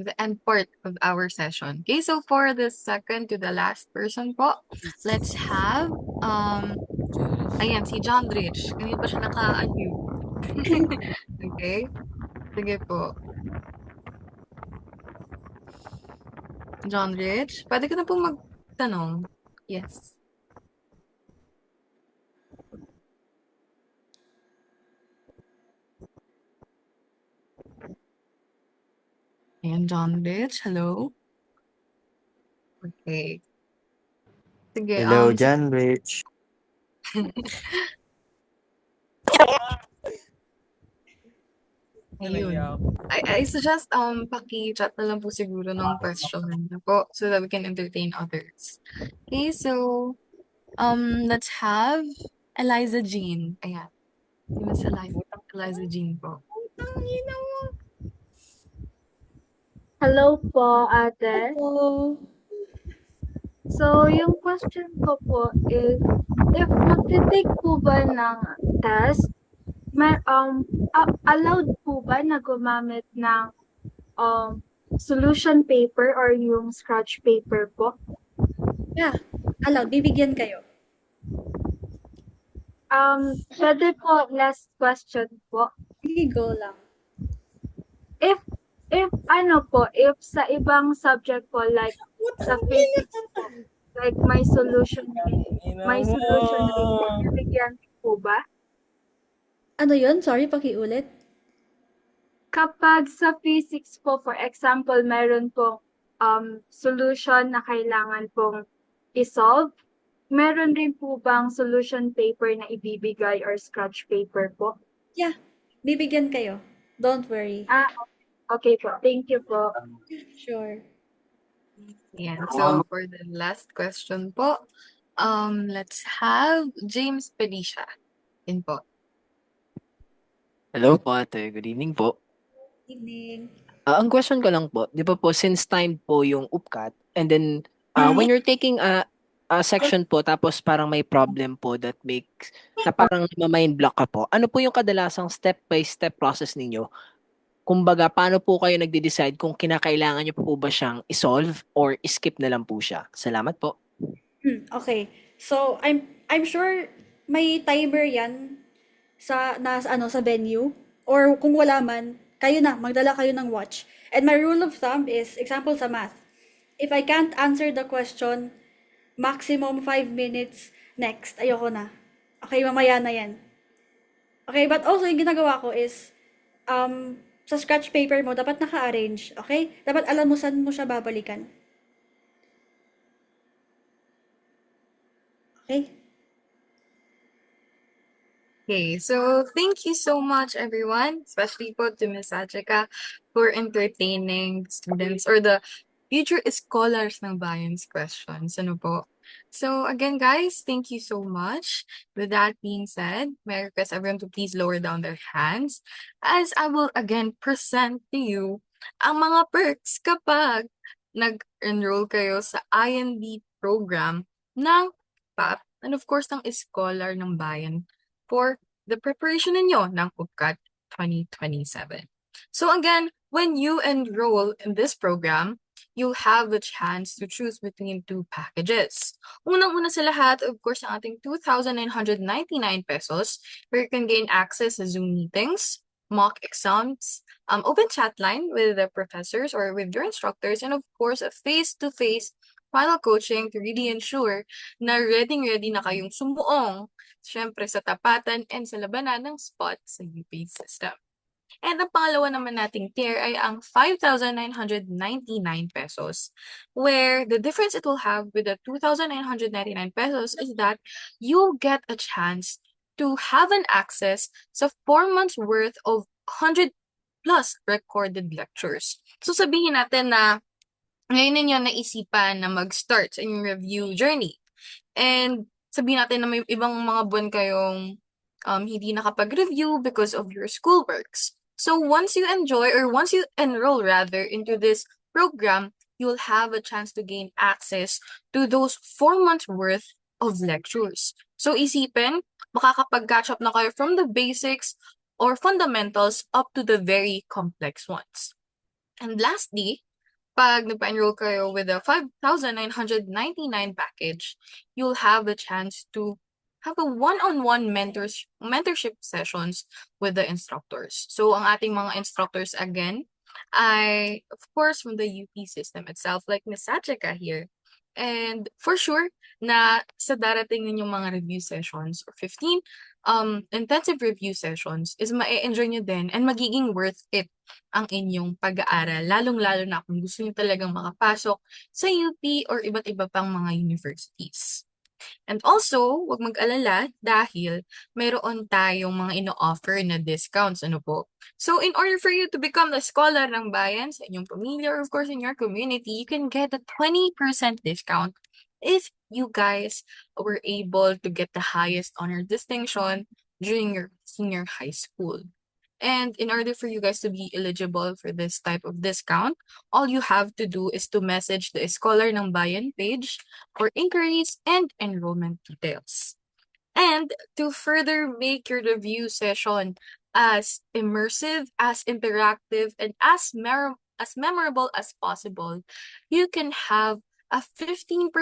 Speaker 1: the end part of our session. Okay, so for the second to the last person po, let's have, ayan, si John Rich. Kanina pa siya naka-unmute. Okay, sige po. John Rich, pwede ka na po magtanong. Yes. Ayan, John Rich, hello? Okay. Sige,
Speaker 19: Hello, John Rich.
Speaker 1: Ayun. I suggest paki-chat na lang po siguro ng question na po so that we can entertain others. Okay, so let's have Eliza Jean. Ayan. Si Miss Eliza Jean po.
Speaker 20: Hello po, ate.
Speaker 4: Hello.
Speaker 20: So, yung question ko po is, if magte-take po ba ng test, allowed po ba na gumamit ng solution paper or yung scratch paper po?
Speaker 4: Yeah, allowed. Bibigyan kayo.
Speaker 20: Pwede po, last question po.
Speaker 4: Sige, go lang.
Speaker 20: If sa ibang subject po, like sa physics po, like may solution rate po, bibigyan po ba?
Speaker 4: Ano yun? Sorry, pakiulit.
Speaker 20: kapag sa physics po, for example, meron pong solution na kailangan pong i-solve, meron rin po bang solution paper na ibibigay or scratch paper po?
Speaker 4: Yeah, bibigyan kayo. Don't worry.
Speaker 20: Okay po. Thank you po.
Speaker 4: Sure.
Speaker 1: Yeah. So for the last question po, let's have James Pedicia in po.
Speaker 19: Hello po ate, good evening po.
Speaker 4: Evening.
Speaker 19: Ang question ko lang po, di ba po since time po yung UPCAT and then when you're taking a section po tapos parang may problem po that makes na parang mind block ka po, ano po yung kadalasang step by step process ninyo? Kumbaga, paano po kayo nagde-decide kung kinakailangan niyo po ba siyang i-solve or skip na lang po siya? Salamat po.
Speaker 4: Okay. So, I'm sure may timer 'yan sa venue, or kung wala man, kayo na magdala kayo ng watch. And my rule of thumb is, example sa math, if I can't answer the question, maximum 5 minutes, next, ayoko na. Okay, mamaya na 'yan. Okay, but also yung ginagawa ko is sa scratch paper mo dapat naka-arrange, okay? Dapat alam mo saan mo siya babalikan. Okay?
Speaker 1: Okay, so thank you so much, everyone, especially po to Ms. Sajika for entertaining students or the future scholars ng Bayan's questions. Ano po? So again, guys, thank you so much. With that being said, may I request everyone to please lower down their hands as I will again present to you ang mga perks kapag nag-enroll kayo sa IND program ng PAP and of course ng Scholar ng Bayan for the preparation ninyo ng UPCAT 2027. So again, when you enroll in this program, you'll have the chance to choose between two packages. Unang-una sa lahat, of course, ang ating 2,999 pesos where you can gain access to Zoom meetings, mock exams, open chat line with the professors or with your instructors, and of course, a face-to-face final coaching to really ensure na ready na kayong sumuong, syempre sa tapatan and sa labanan ng spot sa UP system. And ang pangalawa naman nating tier ay ang 5,999 pesos, where the difference it will have with the 2,999 pesos is that you'll get a chance to have an access sa 4 months worth of 100 plus recorded lectures. So sabihin natin na ngayon ninyo naisipan na mag-start sa inyong review journey. And sabihin natin na may ibang mga buwan kayong hindi nakapag-review because of your schoolworks. So once you enroll rather into this program, you'll have a chance to gain access to those 4 months worth of lectures. So isipin, makakapag-catch up na kayo from the basics or fundamentals up to the very complex ones. And lastly, pag nagpa-enroll kayo with the 5,999 package, you'll have the chance to have a one-on-one mentorship sessions with the instructors. So, ang ating mga instructors again ay, of course, from the UP system itself, like Ms. Sajika here. And for sure, na sa darating ninyong mga review sessions or 15 intensive review sessions is ma-enjoy nyo din and magiging worth it ang inyong pag-aaral, lalong-lalo na kung gusto nyo talagang makapasok sa UP or iba't iba pang mga universities. And also, huwag mag-alala dahil mayroon tayong mga ino-offer na discounts. Ano po? So, in order for you to become the scholar ng bayan sa inyong pamilya or of course in your community, you can get a 20% discount if you guys were able to get the highest honor distinction during your senior high school. And in order for you guys to be eligible for this type of discount, all you have to do is to message the Scholar ng Bayan page for inquiries and enrollment details. And to further make your review session as immersive, as interactive, and as memorable as possible, you can have a 15%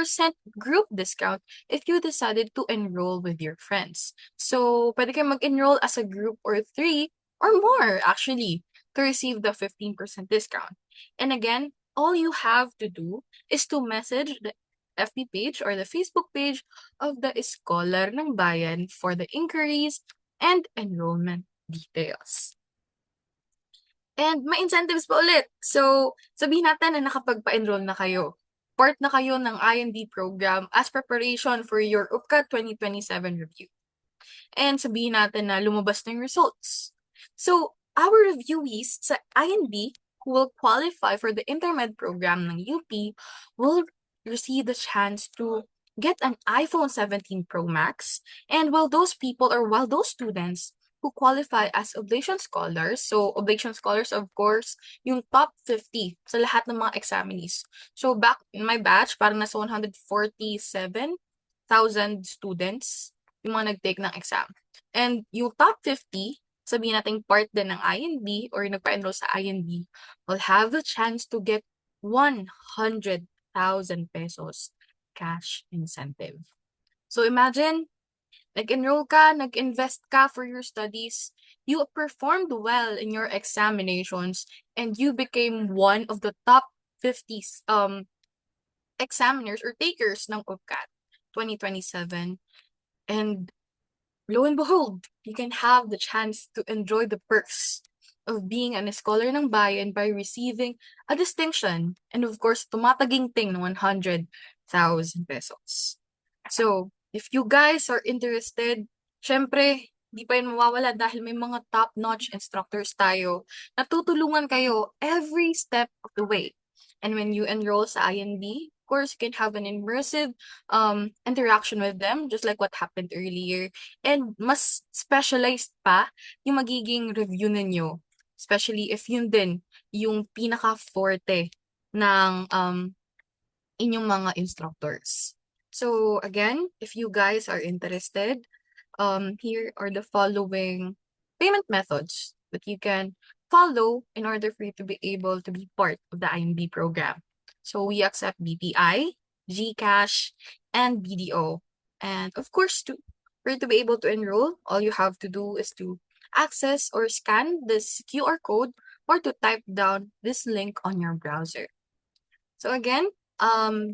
Speaker 1: group discount if you decided to enroll with your friends. So, pwede kayo mag-enroll as a group or 3 or more actually to receive the 15% discount. And again, all you have to do is to message the FB page or the Facebook page of the Scholar ng Bayan for the inquiries and enrollment details. And may incentives pa ulit. So, sabihin natin na nakapagpa-enroll na kayo. Part na kayo ng IND program as preparation for your UPCAT 2027 review. And sabihin natin na lumabas na yung results. So, our reviewees sa IND who will qualify for the intermed program ng UP will receive the chance to get an iPhone 17 Pro Max. And while those students who qualify as Oblation Scholars, so Oblation Scholars, of course, yung top 50 sa lahat ng mga examinees. So back in my batch, parang nasa 147,000 students yung mga nag-take ng exam. And yung top 50, sabihin natin part din ng IND or nagpa-enroll sa IND, will have the chance to get 100,000 pesos cash incentive. So imagine, nag-enroll ka, nag-invest ka for your studies, you performed well in your examinations, and you became one of the top 50 examiners or takers ng UPCAT 2027. And lo and behold, you can have the chance to enjoy the perks of being a scholar ng bayan by receiving a distinction and of course, tumataginting ng 100,000 pesos. So, if you guys are interested, syempre, di pa yun mawawala dahil may mga top-notch instructors tayo na tutulungan kayo every step of the way. And when you enroll sa IND, of course, you can have an immersive interaction with them, just like what happened earlier. And mas specialized pa yung magiging review ninyo, especially if yun din yung pinaka-forte ng inyong mga instructors. So again, if you guys are interested, here are the following payment methods that you can follow in order for you to be able to be part of the INB program. So we accept BPI, GCash, and BDO. And of course, for you to be able to enroll, all you have to do is to access or scan this QR code or to type down this link on your browser. So again,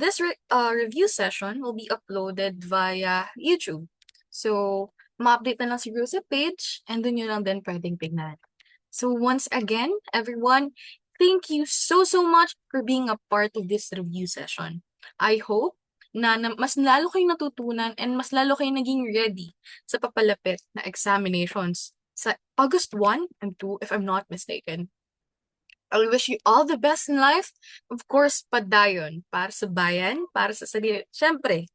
Speaker 1: this review session will be uploaded via YouTube. So, ma-update na lang siguro sa page and dun yun lang din pwedeng tignan. So, once again, everyone, thank you so much for being a part of this review session. I hope na mas lalo kayong natutunan and mas lalo kayong naging ready sa papalapit na examinations sa August 1 and 2, if I'm not mistaken. I wish you all the best in life. Of course, padayon para sa bayan, para sa sarili, syempre,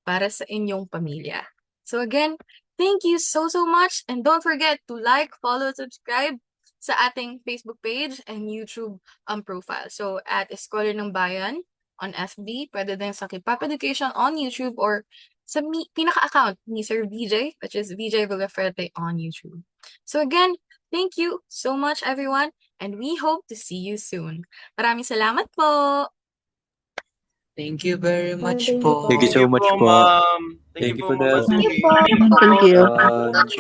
Speaker 1: para sa inyong pamilya. So again, thank you so much and don't forget to like, follow, subscribe sa ating Facebook page and YouTube profile. So at Scholar ng Bayan on FB, pwede din sa K-Pop Education on YouTube or sa pinaka-account ni Sir VJ, which is VJ Villaferte on YouTube. So again, thank you so much everyone. And we hope to see you soon. Maraming salamat po!
Speaker 8: Thank you very much
Speaker 6: Thank you
Speaker 8: po.
Speaker 6: po.
Speaker 21: Thank you so much po.
Speaker 16: ma'am.
Speaker 21: Thank you
Speaker 16: po,
Speaker 21: for the
Speaker 16: Ma'am
Speaker 2: Thank you po.
Speaker 12: Thank you.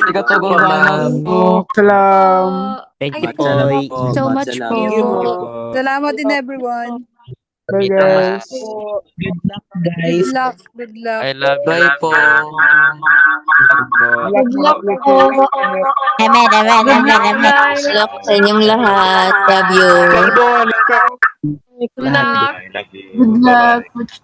Speaker 21: Arigatou
Speaker 8: Salam.
Speaker 21: gozaimasu.
Speaker 2: Salam.
Speaker 19: Thank you
Speaker 1: Ayun
Speaker 19: po.
Speaker 21: Salamat po.
Speaker 2: So much
Speaker 21: Salamat
Speaker 2: po.
Speaker 9: Thank you po.
Speaker 21: po.
Speaker 9: Salamat din everyone.
Speaker 10: Bye
Speaker 8: Kita mas.
Speaker 10: guys.
Speaker 15: Good luck,
Speaker 9: Good
Speaker 15: guys.
Speaker 9: luck. Good luck.
Speaker 16: I love you.
Speaker 8: Bye po.
Speaker 2: Good luck po.
Speaker 22: Amen, amen,
Speaker 9: Good
Speaker 22: amen,
Speaker 9: luck,
Speaker 22: amen.
Speaker 9: guys.
Speaker 22: Good luck sa inyong lahat. Love you.
Speaker 16: Love you.
Speaker 9: Good luck.
Speaker 16: I love you.
Speaker 2: Good
Speaker 16: Bye-bye.
Speaker 2: luck.